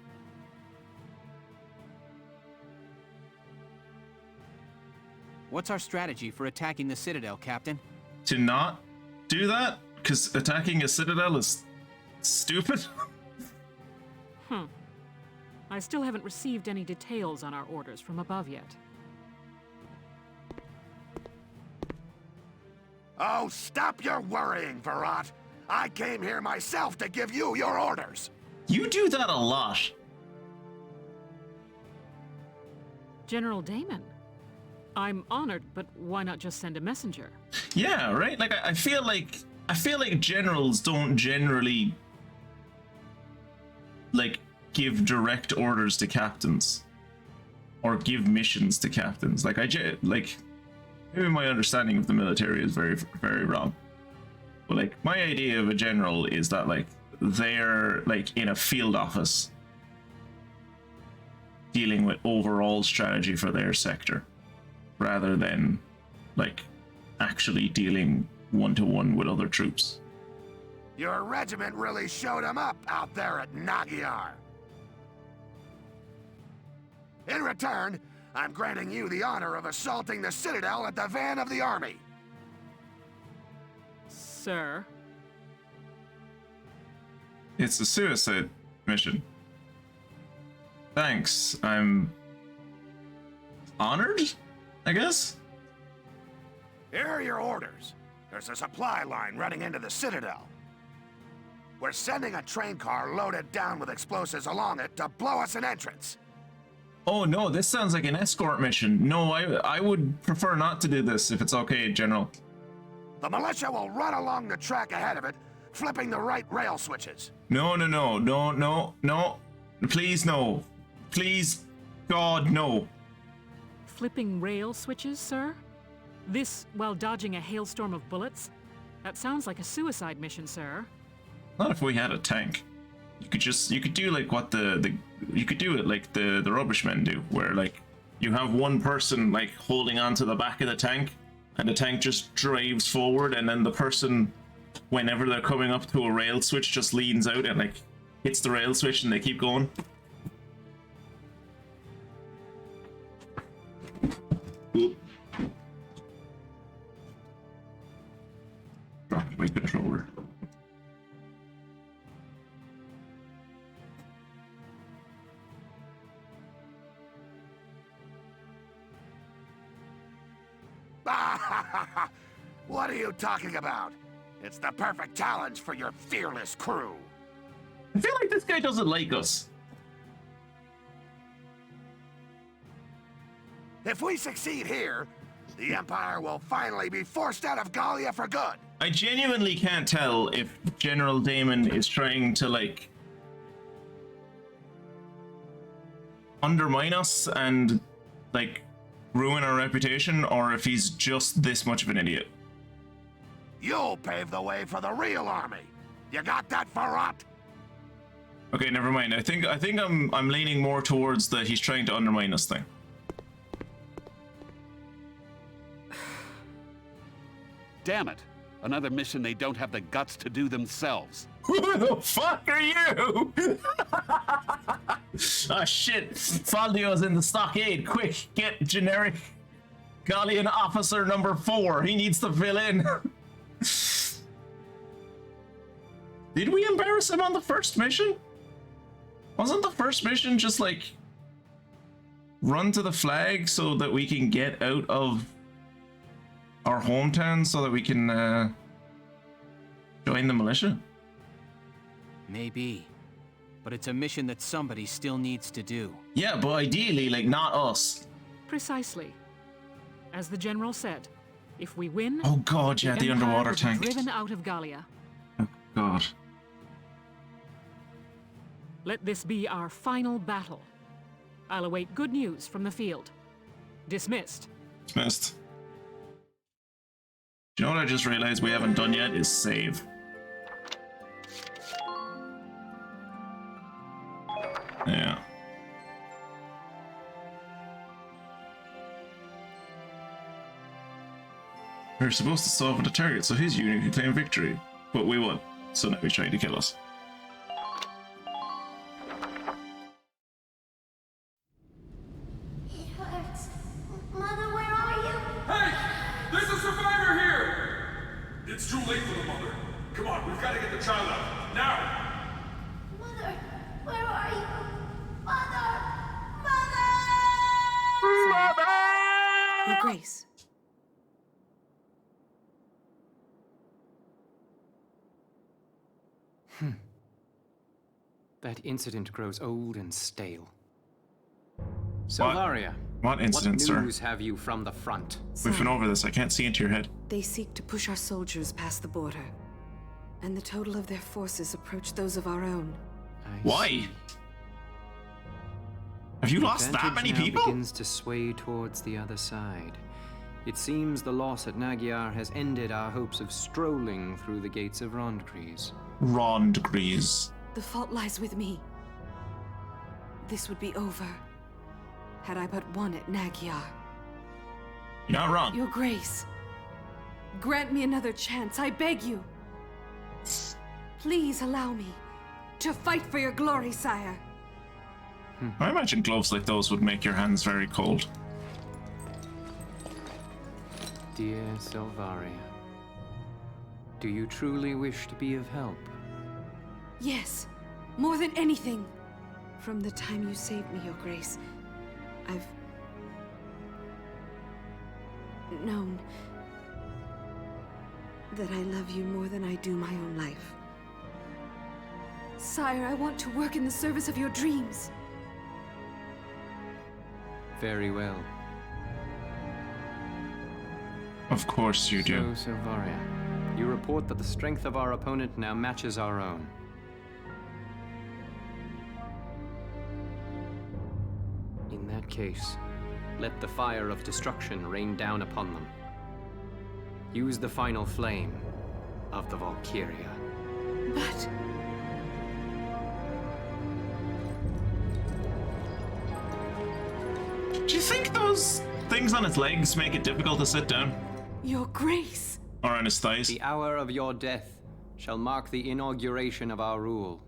What's our strategy for attacking the Citadel, Captain? To not do that? Because attacking a citadel is stupid? I still haven't received any details on our orders from above yet. Oh, stop your worrying, VoD. I came here myself to give you your orders. You do that a lot. General Damon, I'm honored, but why not just send a messenger? Yeah, right? Like I feel like generals don't generally like give direct orders to captains or give missions to captains. Like maybe my understanding of the military is very, very wrong. But like my idea of a general is that like they're like in a field office dealing with overall strategy for their sector rather than like actually dealing one-to-one with other troops. Your regiment really showed him up out there at Nagyar. In return, I'm granting you the honor of assaulting the Citadel at the van of the army. Sir? It's a suicide mission. Thanks. I'm honored, I guess? Here are your orders. There's a supply line running into the Citadel. We're sending a train car loaded down with explosives along it to blow us an entrance. Oh no, this sounds like an escort mission. No, I would prefer not to do this if it's okay, General. The militia will run along the track ahead of it, flipping the right rail switches. No. Please, no. Please, God, no. Flipping rail switches, sir? This while dodging a hailstorm of bullets? That sounds like a suicide mission, sir. Not if we had a tank. You could do like what you could do it like the rubbish men do, where like you have one person like holding onto the back of the tank and the tank just drives forward, and then the person, whenever they're coming up to a rail switch, just leans out and like hits the rail switch and they keep going. Dropped my controller. What are you talking about? It's the perfect challenge for your fearless crew. I feel like this guy doesn't like us. If we succeed here, the Empire will finally be forced out of Gallia for good. I genuinely can't tell if General Damon is trying to like undermine us and like ruin our reputation, or if he's just this much of an idiot. You'll pave the way for the real army. You got that, VoD? Okay, never mind. I think I'm leaning more towards the he's trying to undermine us thing. Damn it. Another mission they don't have the guts to do themselves. Who the fuck are you? Ah shit. Faldio's in the stockade. Quick, get generic Gallian officer number 4. He needs to fill in. Did we embarrass him on the first mission? Wasn't the first mission just like run to the flag so that we can get out of our hometown so that we can join the militia? Maybe. But it's a mission that somebody still needs to do. Yeah, but ideally, like, not us. Precisely. As the general said, if we win, Oh god, yeah, the Empire underwater will be tank. driven out of Gallia. Oh god. Let this be our final battle. I'll await good news from the field. Dismissed. Dismissed. Do you know what I just realized we haven't done yet is save. Yeah. We were supposed to solve the target, so his unit could claim victory. But we won, so now he's trying to kill us. It hurts. Mother, where are you? Hey! There's a survivor here! It's too late for the mother. Come on, we've got to get the child out. Now! Mother, where are you? Mother! Mother! Your Grace. That incident grows old and stale. Selvaria, What incident, what sir? news have you from the front? We've been over this. I can't see into your head. They seek to push our soldiers past the border, and the total of their forces approach those of our own. Why? Have you lost that many people? Begins to sway towards the other side. It seems the loss at Nagyar has ended our hopes of strolling through the gates of Rondgries. Rondgries. The fault lies with me. This would be over had I but won at Nagyar. You're not wrong. Your Grace, grant me another chance, I beg you. Please allow me to fight for your glory, sire. I imagine gloves like those would make your hands very cold. Dear Selvaria, do you truly wish to be of help? Yes, more than anything. From the time you saved me, Your Grace, I've known that I love you more than I do my own life. Sire, I want to work in the service of your dreams. Very well. Of course you do. So, Selvaria, you report that the strength of our opponent now matches our own. In that case, let the fire of destruction rain down upon them. Use the final flame of the Valkyria. But... Do you think those things on its legs make it difficult to sit down? Your Grace! Or on his thighs? The hour of your death shall mark the inauguration of our rule.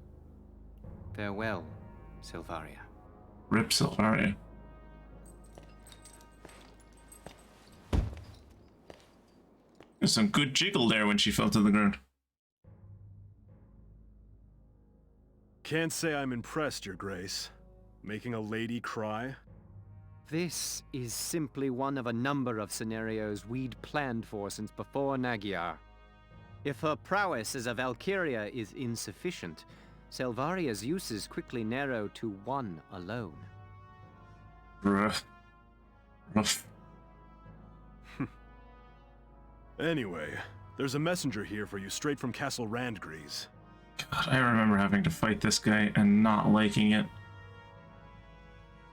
Farewell, Selvaria. Rip Selvaria. There's some good jiggle there when she fell to the ground. Can't say I'm impressed, Your Grace. Making a lady cry? This is simply one of a number of scenarios we'd planned for since before Nagyar. If her prowess as a Valkyria is insufficient, Selvaria's uses quickly narrow to one alone. Rough. Anyway, there's a messenger here for you straight from Castle Randgries. God, I remember having to fight this guy and not liking it.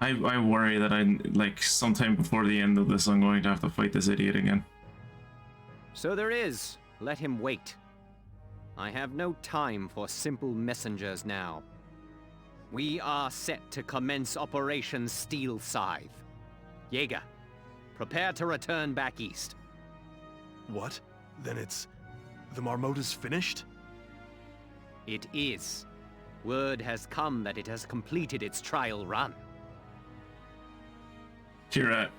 I worry that like sometime before the end of this I'm going to have to fight this idiot again. So there is. Let him wait. I have no time for simple messengers now. We are set to commence Operation Steel Scythe. Jaeger, prepare to return back east. What? Then it's... the Marmota's finished? It is. Word has come that it has completed its trial run. You're right.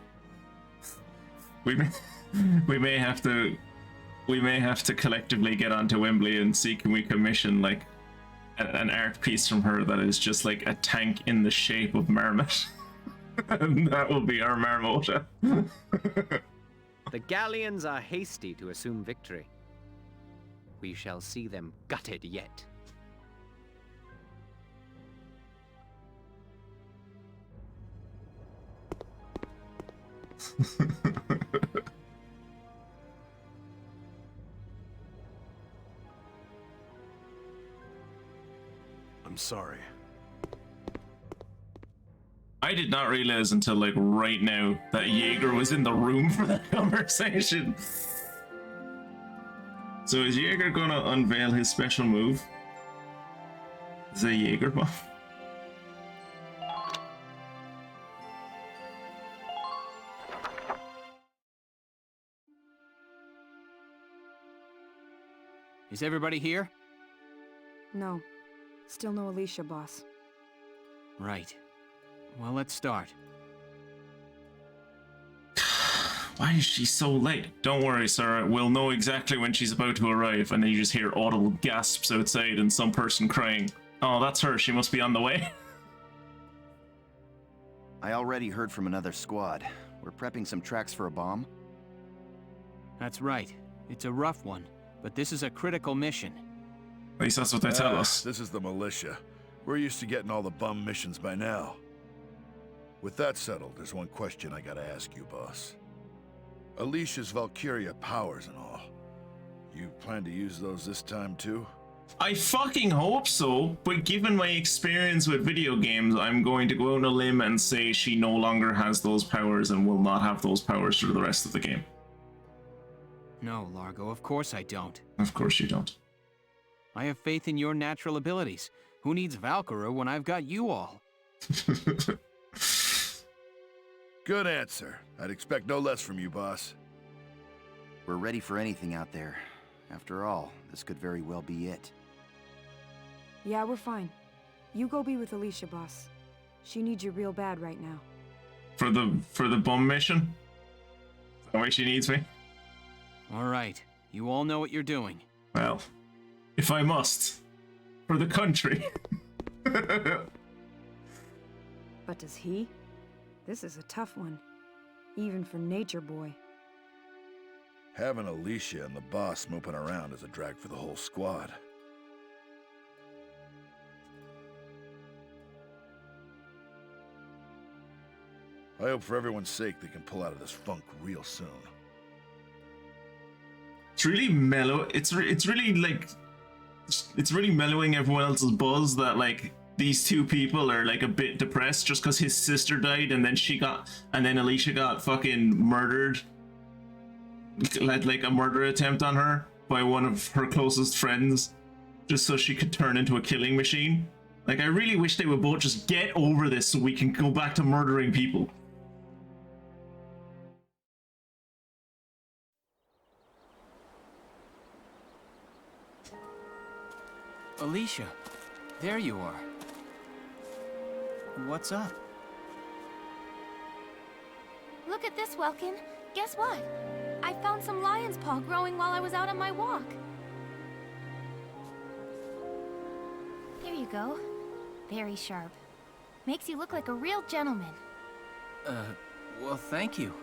We may have to we may have to collectively get onto Wembley and see can we commission like an art piece from her that is just like a tank in the shape of Marmot. And that will be our Marmota. The Galleons are hasty to assume victory. We shall see them gutted yet. I'm sorry. I did not realize until like right now that Jaeger was in the room for that conversation. So is Jaeger gonna unveil his special move? Is it a Jaeger buff? Is everybody here? No. Still no Alicia, boss. Right. Well, let's start. Why is she so late? Don't worry, sir. We'll know exactly when she's about to arrive, and then you just hear audible gasps outside and some person crying. Oh, that's her. She must be on the way. I already heard from another squad. We're prepping some tracks for a bomb. That's right. It's a rough one, but this is a critical mission. At least that's what they tell us. This is the militia. We're used to getting all the bum missions by now. With that settled, there's one question I gotta ask you, boss. Alicia's Valkyria powers and all. You plan to use those this time too? I fucking hope so, but given my experience with video games, I'm going to go out on a limb and say she no longer has those powers and will not have those powers through the rest of the game. No, Largo, of course I don't. Of course you don't. I have faith in your natural abilities. Who needs Valkyria when I've got you all? Good answer. I'd expect no less from you, boss. We're ready for anything out there. After all, this could very well be it. Yeah, we're fine. You go be with Alicia, boss. She needs you real bad right now. For the bomb mission? Is that why she needs me? All right. You all know what you're doing. Well, if I must. For the country. But does he? This is a tough one. Even for Nature Boy. Having Alicia and the boss moping around is a drag for the whole squad. I hope for everyone's sake they can pull out of this funk real soon. It's really mellow. It's really like... It's really mellowing everyone else's buzz that like these two people are like a bit depressed just because his sister died and then Alicia got fucking murdered. Like a murder attempt on her by one of her closest friends just so she could turn into a killing machine. Like I really wish they would both just get over this so we can go back to murdering people. Alicia, there you are. What's up? Look at this, Welkin. Guess what? I found some lion's paw growing while I was out on my walk. There you go. Very sharp. Makes you look like a real gentleman. Well, thank you.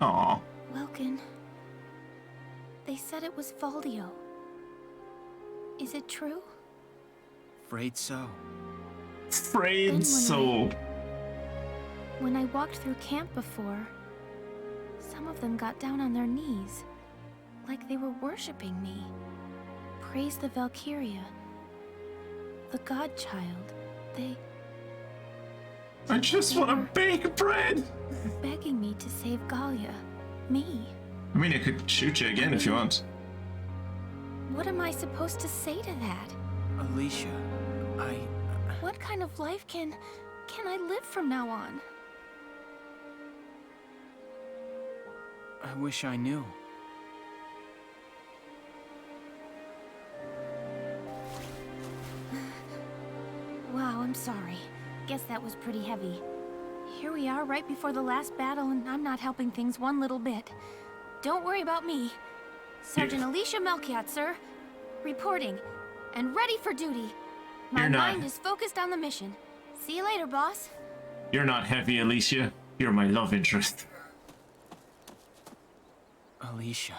Aww. Welkin. They said it was Valdio. Is it true? Afraid so. Afraid so. When I walked through camp before, some of them got down on their knees, like they were worshipping me. Praise the Valkyria, the Godchild. I just want to bake bread! Begging me to save Galia. Me. I mean, I could shoot you again if you want. What am I supposed to say to that? Alicia, What kind of life can I live from now on? I wish I knew. Wow, I'm sorry. Guess that was pretty heavy. Here we are right before the last battle, and I'm not helping things one little bit. Don't worry about me. Sergeant Alicia Melchiot, sir. Reporting. And ready for duty. My mind is focused on the mission. See you later, boss. You're not heavy, Alicia. You're my love interest. Alicia.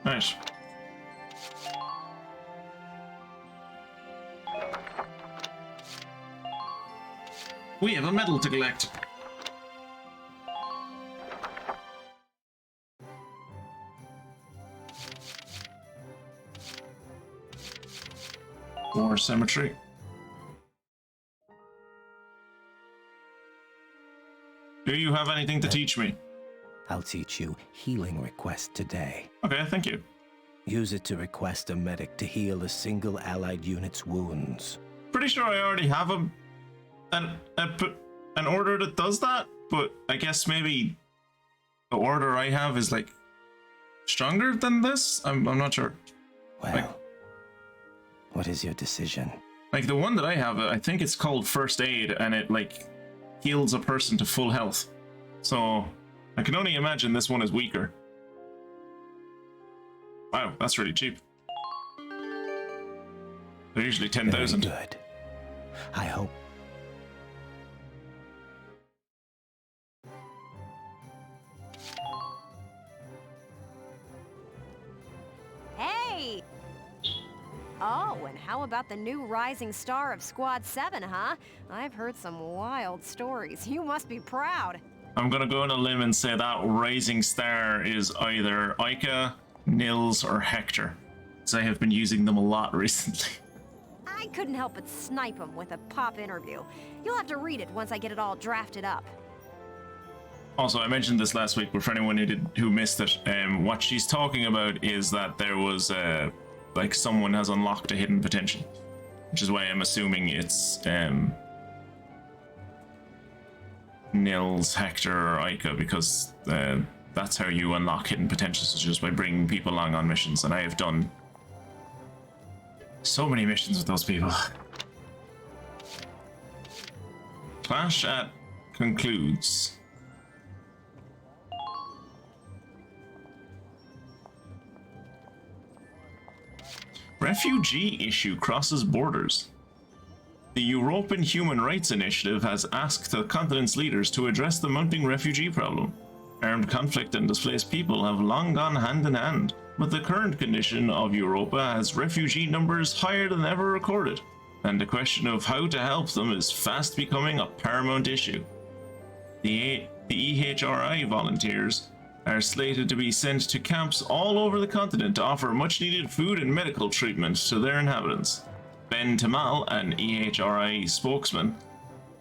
Nice. We have a medal to collect. War cemetery. Do you have anything to teach me? I'll teach you Healing Request today. Okay, thank you. Use it to request a medic to heal a single allied unit's wounds. Pretty sure I already have an order that does that, but I guess maybe the order I have is like stronger than this? I'm not sure. Well, what is your decision? Like the one that I have, I think it's called First Aid, and it like heals a person to full health. So I can only imagine this one is weaker. Wow, that's really cheap. They're usually 10,000. Good. I hope. Hey! Oh, and how about the new rising star of Squad 7, huh? I've heard some wild stories. You must be proud. I'm gonna go on a limb and say that rising star is either Ica, Nils, or Hector, because I have been using them a lot recently. I couldn't help but snipe him with a pop interview. You'll have to read it once I get it all drafted up. Also, I mentioned this last week, but for anyone who missed it, what she's talking about is that there was like someone has unlocked a hidden potential, which is why I'm assuming it's Nils, Hector, or Ica, because that's how you unlock hidden potentials, is just by bringing people along on missions, and I have done so many missions with those people. Clash at concludes. Refugee issue crosses borders. The European Human Rights Initiative has asked the continent's leaders to address the mounting refugee problem. Armed conflict and displaced people have long gone hand in hand, but the current condition of Europa has refugee numbers higher than ever recorded, and the question of how to help them is fast becoming a paramount issue. The EHRI volunteers are slated to be sent to camps all over the continent to offer much-needed food and medical treatment to their inhabitants. Ben Tamal, an EHRI spokesman,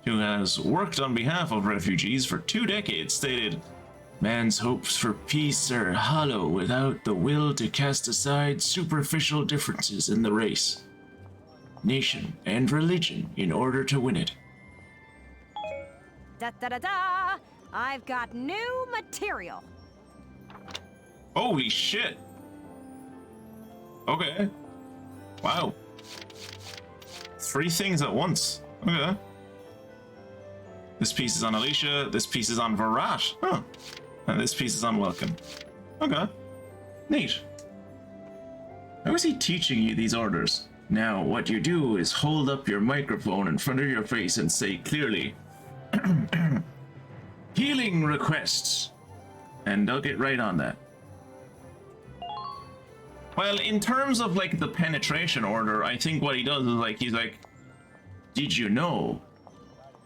who has worked on behalf of refugees for 2 decades, stated, "Man's hopes for peace are hollow without the will to cast aside superficial differences in the race, nation, and religion in order to win it." Da-da-da-da! I've got new material. Holy shit! Okay. Wow. 3 things at once. Okay. This piece is on Alicia, this piece is on Virat. Huh. And this piece is on Welcome. Okay. Neat. How is he teaching you these orders? Now, what you do is hold up your microphone in front of your face and say clearly, "Healing requests." And they'll get right on that. Well, in terms of like the penetration order, I think what he does is like, he's like, "Did you know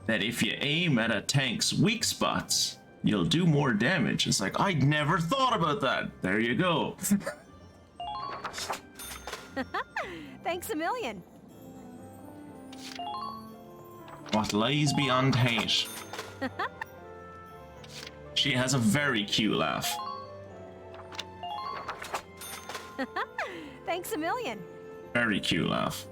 that if you aim at a tank's weak spots, you'll do more damage?" It's like, I'd never thought about that. There you go. Thanks a million. What lies beyond hate? She has a very cute laugh. Thanks a million. Very cute laugh.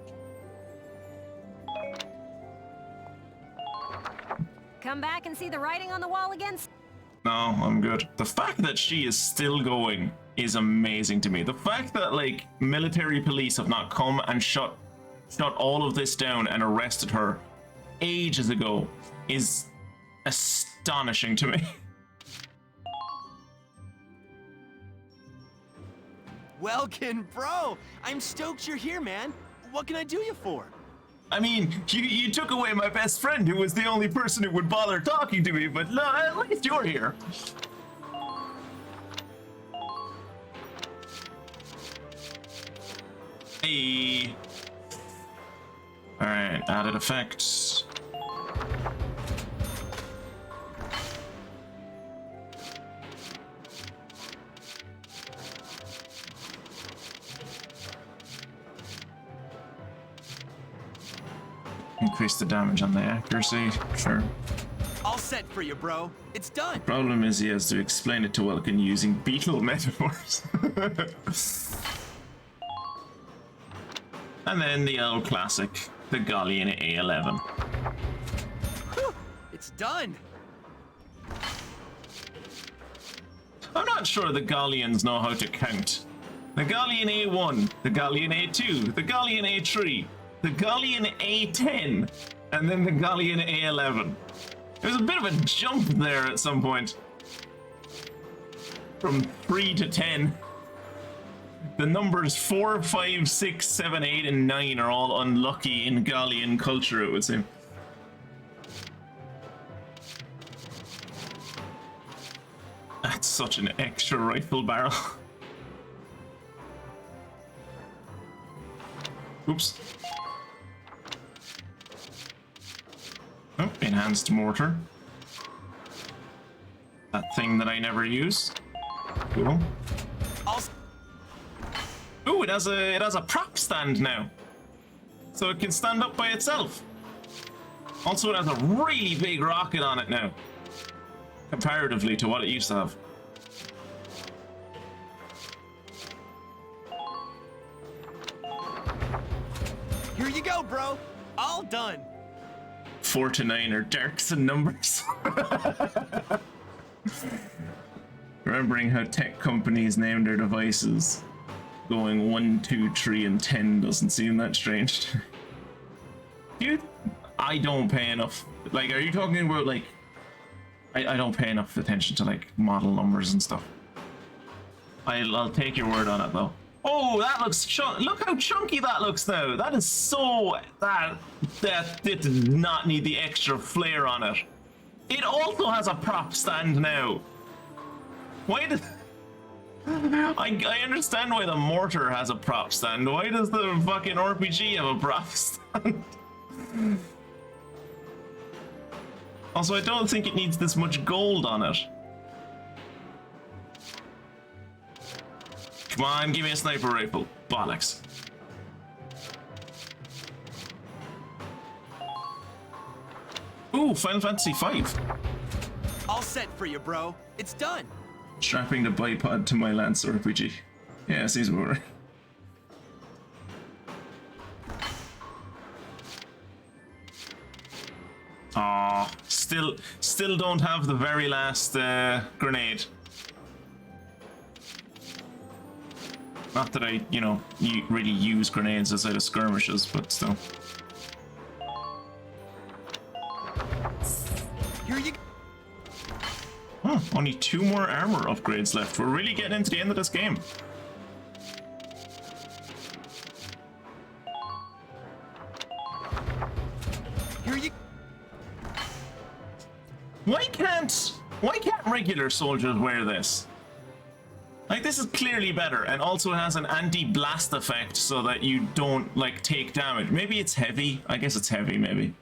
Come back and see the writing on the wall again? No, I'm good. The fact that she is still going is amazing to me. The fact that, like, military police have not come and shut all of this down and arrested her ages ago is astonishing to me. Welkin, bro! I'm stoked you're here, man. What can I do you for? I mean, you took away my best friend who was the only person who would bother talking to me, but no, at least you're here. Hey. Alright, added effects. Increase the damage on the accuracy, sure. All set for you, bro. It's done. Problem is he has to explain it to Welkin using beetle metaphors. And then the old classic, the Galleon A11. Whew, it's done. I'm not sure the Galleons know how to count. The Galleon A1, the Galleon A2, the Galleon A3, the Galleon A10, and then the Galleon A11. There was a bit of a jump there at some point. From 3 to 10. The numbers 4, 5, 6, 7, 8, and 9 are all unlucky in Galleon culture, it would seem. That's such an extra rifle barrel. Oops. Oh, enhanced mortar. That thing that I never use. Cool. Ooh, it has a prop stand now. So it can stand up by itself. Also, it has a really big rocket on it now. Comparatively to what it used to have. Here you go, bro. All done. 4 to 9 are Dirksen numbers. Remembering how tech companies name their devices, going 1, 2, 3, and 10 doesn't seem that strange. Dude, I don't pay enough. Like, are you talking about, like... I don't pay enough attention to, like, model numbers and stuff. I'll take your word on it, though. Oh, that looks look how chunky that looks now. That is so... That it did not need the extra flair on it. It also has a prop stand now. Why did... I understand why the mortar has a prop stand. Why does the fucking RPG have a prop stand? Also, I don't think it needs this much gold on it. Come on, give me a sniper rifle. Bollocks. Ooh, Final Fantasy V. All set for you, bro. It's done. Strapping the bipod to my Lance RPG. Yeah, seems about right. Aw, still don't have the very last grenade. Not that I, you know, really use grenades outside of skirmishes, but still. Here you go. Huh, only 2 more armor upgrades left. We're really getting into the end of this game. Here you. Why can't regular soldiers wear this? Like, this is clearly better, and also has an anti-blast effect so that you don't, like, take damage. Maybe it's heavy. I guess it's heavy, maybe.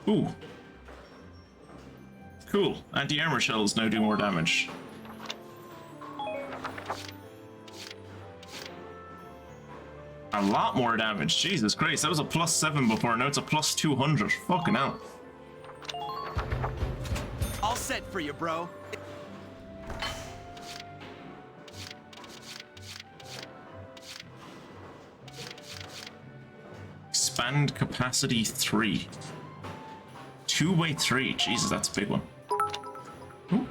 Ooh. Cool. Anti-armor shells now do more damage. A lot more damage. Jesus Christ, that was a +7 before, now it's a +200. Fucking hell. All set for you, bro. expand capacity 3. 2x3. Jesus, that's a big one. Ooh.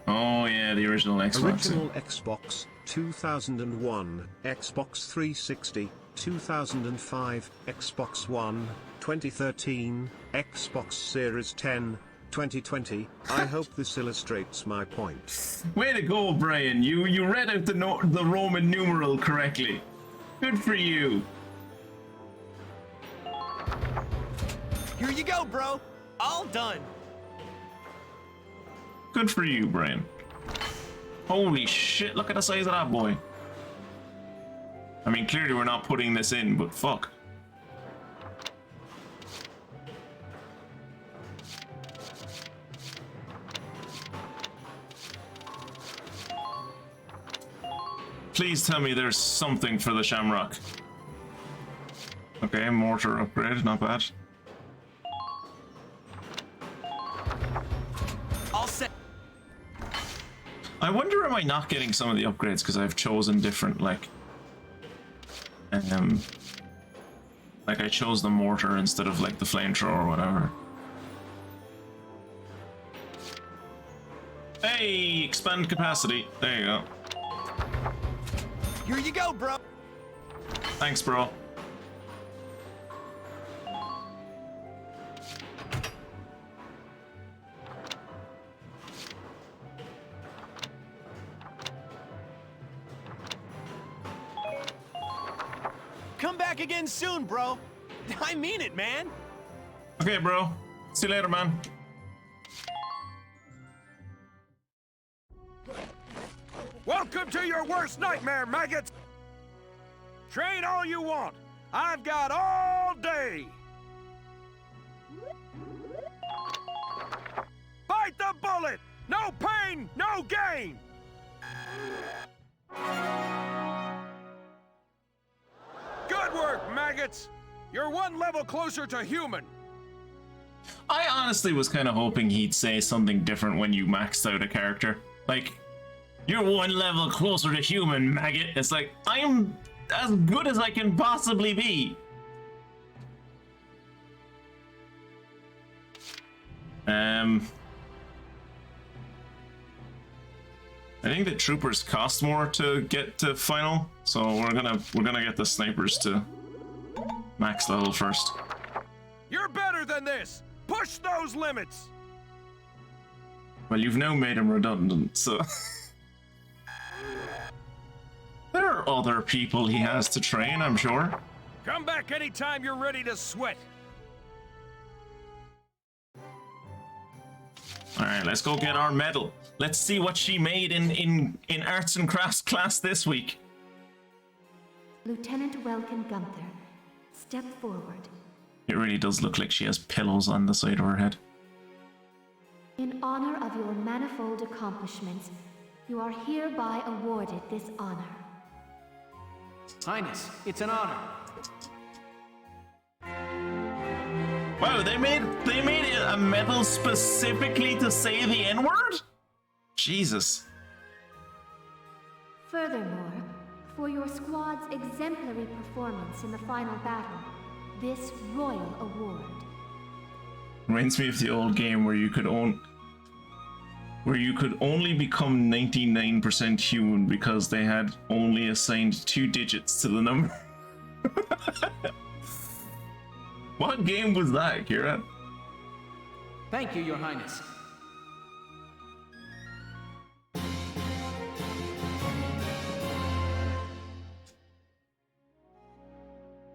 Oh yeah, the original Xbox. Original Xbox, 2001, Xbox 360, 2005, Xbox One, 2013, Xbox Series 10, 2020. I hope this illustrates my point. Way to go, Brian. You read out the Roman numeral correctly. Good for you. Here you go, bro. All done. Good for you, Brian. Holy shit, look at the size of that boy. I mean, clearly we're not putting this in, but fuck. Please tell me there's something for the Shamrock. Okay, mortar upgrade, not bad. All set. I wonder, am I not getting some of the upgrades because I've chosen different, like I chose the mortar instead of like the flamethrower or whatever. Hey, expand capacity. There you go. Here you go, bro. Thanks, bro. Come back again soon, bro. I mean it, man. Okay, bro. See you later, man. Welcome to your worst nightmare, maggots! Train all you want. I've got all day. Bite the bullet! No pain, no gain! Good work, maggots! You're one level closer to human. I honestly was kind of hoping he'd say something different when you maxed out a character. Like, you're one level closer to human, maggot. It's like, I'm as good as I can possibly be. I think the troopers cost more to get to final, so we're gonna get the snipers to max level first. You're better than this. Push those limits. Well, you've now made him redundant, so there are other people he has to train, I'm sure. Come back anytime you're ready to sweat. All right, let's go get our medal. Let's see what she made in arts and crafts class this week. Lieutenant Welkin Gunther, step forward. It really does look like she has pillows on the side of her head. In honor of your manifold accomplishments, you are hereby awarded this honor. Highness, it's an honor. Wow, they made a medal specifically to say the N-word? Jesus. Furthermore, for your squad's exemplary performance in the final battle, this royal award. Reminds me of the old game where you could only become 99% human because they had only assigned 2 digits to the number. What game was that, Kira? Thank you, Your Highness.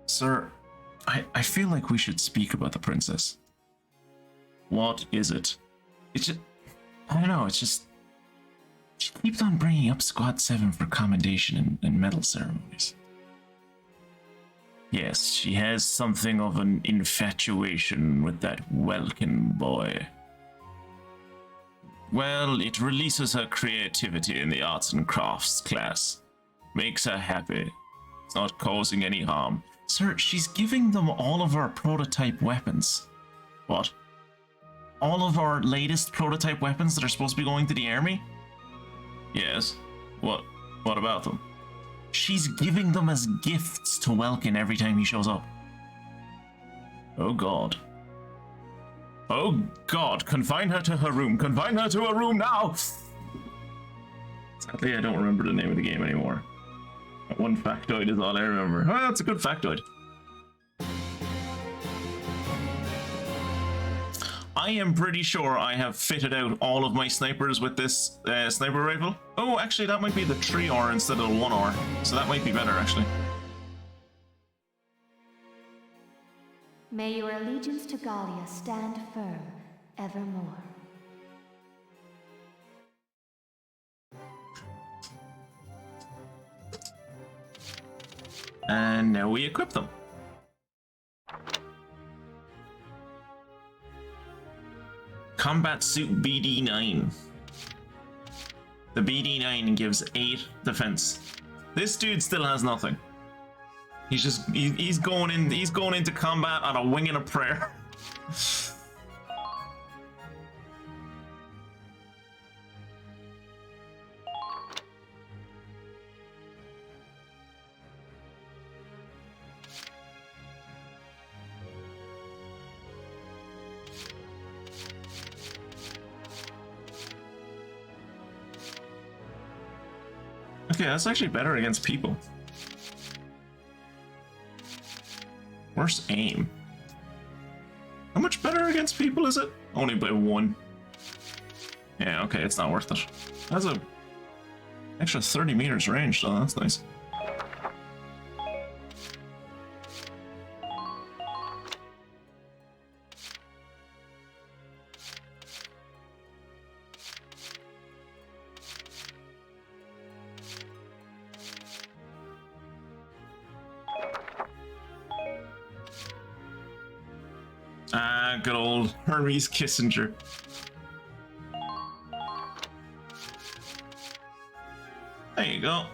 Sir, I feel like we should speak about the princess. What is it? It's just, I don't know, it's just, she keeps on bringing up Squad 7 for commendation and medal ceremonies. Yes, she has something of an infatuation with that Welkin boy. Well, it releases her creativity in the arts and crafts class. Makes her happy. It's not causing any harm. Sir, she's giving them all of our prototype weapons. What? All of our latest prototype weapons that are supposed to be going to the army? Yes. What about them? She's giving them as gifts to Welkin every time he shows up. Oh god. Oh god, confine her to her room. Confine her to her room now! Sadly, I don't remember the name of the game anymore. That one factoid is all I remember. Oh, that's a good factoid. I am pretty sure I have fitted out all of my snipers with this sniper rifle. Oh, actually, that might be the 3R instead of the 1R. So that might be better, actually. May your allegiance to Gallia stand firm evermore. And now we equip them. Combat Suit BD9. The BD9 gives 8 defense. This dude still has nothing. He's just he's going into combat on a wing and a prayer. Okay, that's actually better against people. Worse aim. How much better against people is it? Only by 1. Yeah, okay, it's not worth it. That's a extra 30 meters range, so that's nice. Good old Hermes Kissinger. There you go.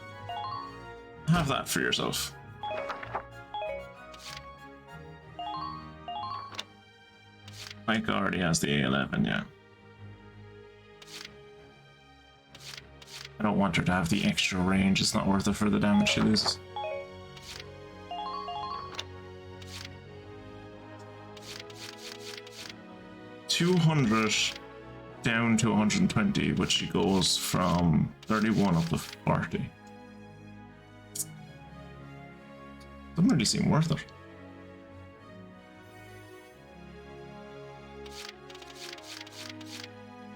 Have that for yourself. Mike already has the A11, yeah. I don't want her to have the extra range. It's not worth it for the damage she loses. $200 down to 120, which she goes from 31 up to 40. Doesn't really seem worth it.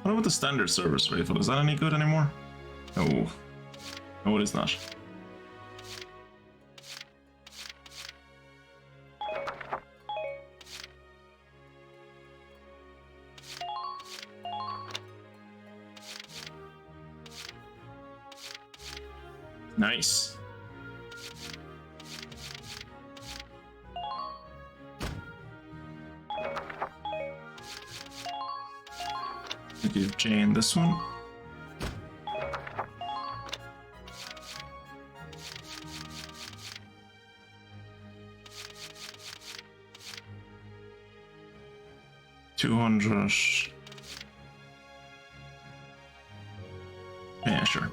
What about the standard service rifle? Is that any good anymore? No. No, it is not. Nice. I'll give Jane this one. $200. Yeah, sure.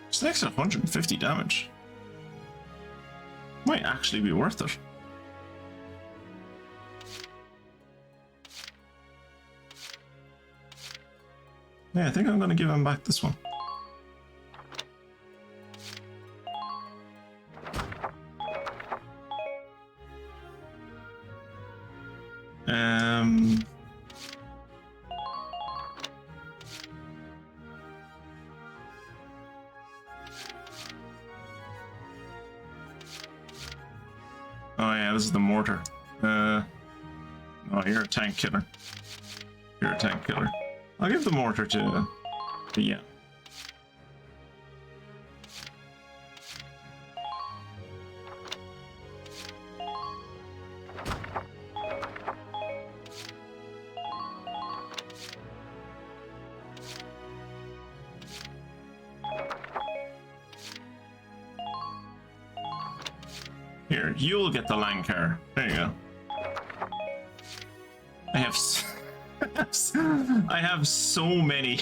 It's an extra 150 damage. Might actually be worth it. Yeah, I think I'm going to give him back this one. Oh yeah, this is the mortar. Oh, you're a tank killer. You're a tank killer. I'll give the mortar to yeah. Here, you'll get the Lankar. There you go. I have I have so many.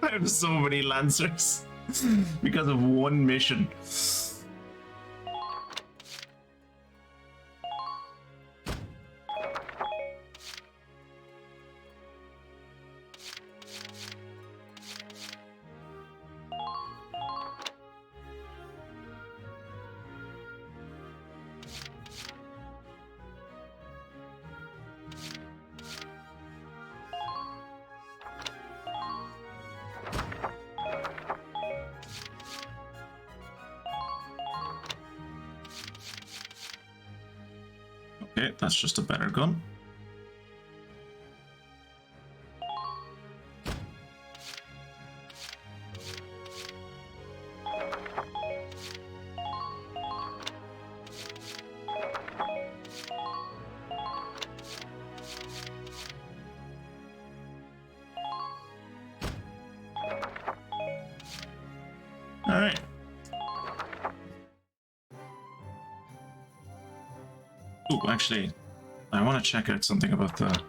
I have so many Lancers because of one mission. Okay, that's just a better gun. All right. Ooh, actually, I want to check out something about the...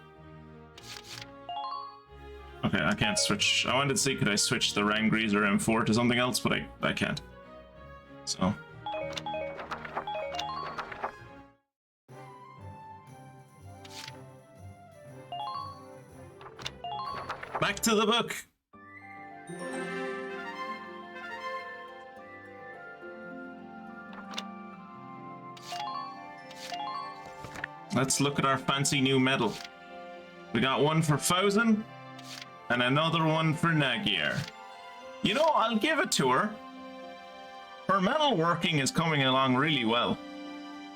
Okay, I can't switch. I wanted to see, could I switch the Rangreaser M4 to something else, but I can't. So... back to the book! Let's look at our fancy new medal. We got one for Fouzen and another one for Nagier. You know, I'll give it to her. Her metalworking is coming along really well.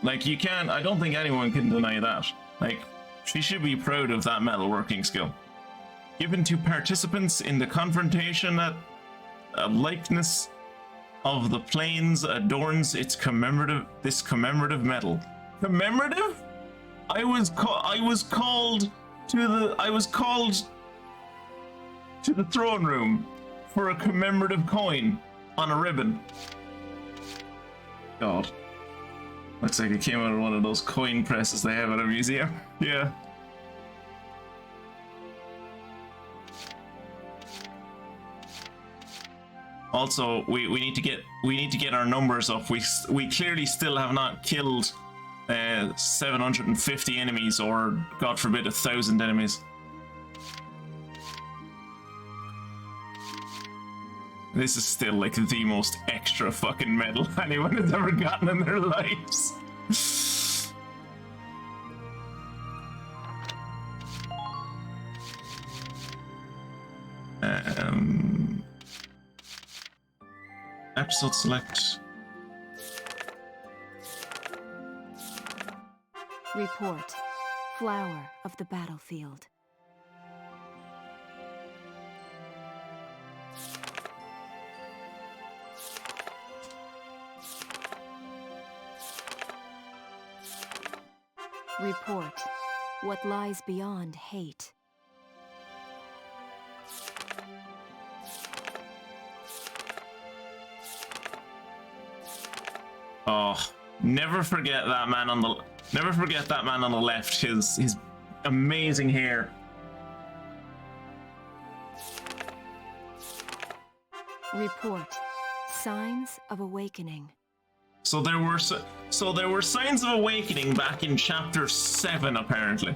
Like, you can't, I don't think anyone can deny that. Like, she should be proud of that metalworking skill. Given to participants in the confrontation at a likeness of the plains adorns its commemorative medal. Commemorative? I was called to the throne room for a commemorative coin on a ribbon. God. Looks like it came out of one of those coin presses they have at a museum. Yeah. Also, we need to get our numbers up. We clearly still have not killed 750 enemies, or God forbid 1,000 enemies. This is still like the most extra fucking medal anyone has ever gotten in their lives. Episode select. Report. Flower of the battlefield. Report. What lies beyond hate. Oh, never forget that man on the left. His amazing hair. Report. Signs of awakening. So there were signs of awakening back in chapter 7, apparently.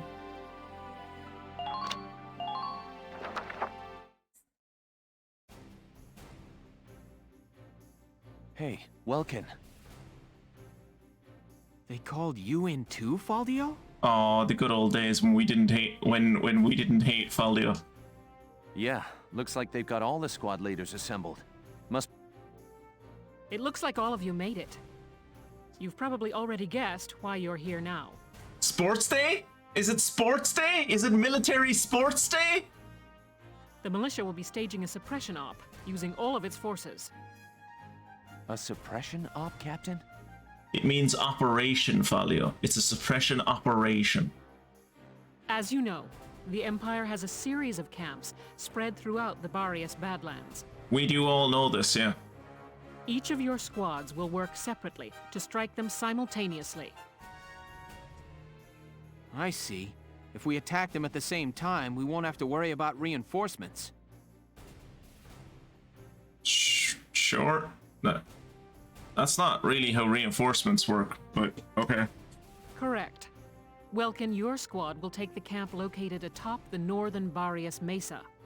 Hey, Welkin. They called you in too, Faldio? Oh, the good old days when we didn't hate Faldio. Yeah, looks like they've got all the squad leaders assembled. It looks like all of you made it. You've probably already guessed why you're here now. Sports Day? Is it Sports Day? Is it Military Sports Day? The militia will be staging a suppression op, using all of its forces. A suppression op, Captain? It means operation, Falio. It's a suppression operation. As you know, the Empire has a series of camps spread throughout the Barrius Badlands. We do all know this, yeah. Each of your squads will work separately to strike them simultaneously. I see. If we attack them at the same time, we won't have to worry about reinforcements. Sure. That's not really how reinforcements work, but okay. Correct. Welkin, your squad will take the camp located atop the northern Barrius Mesa.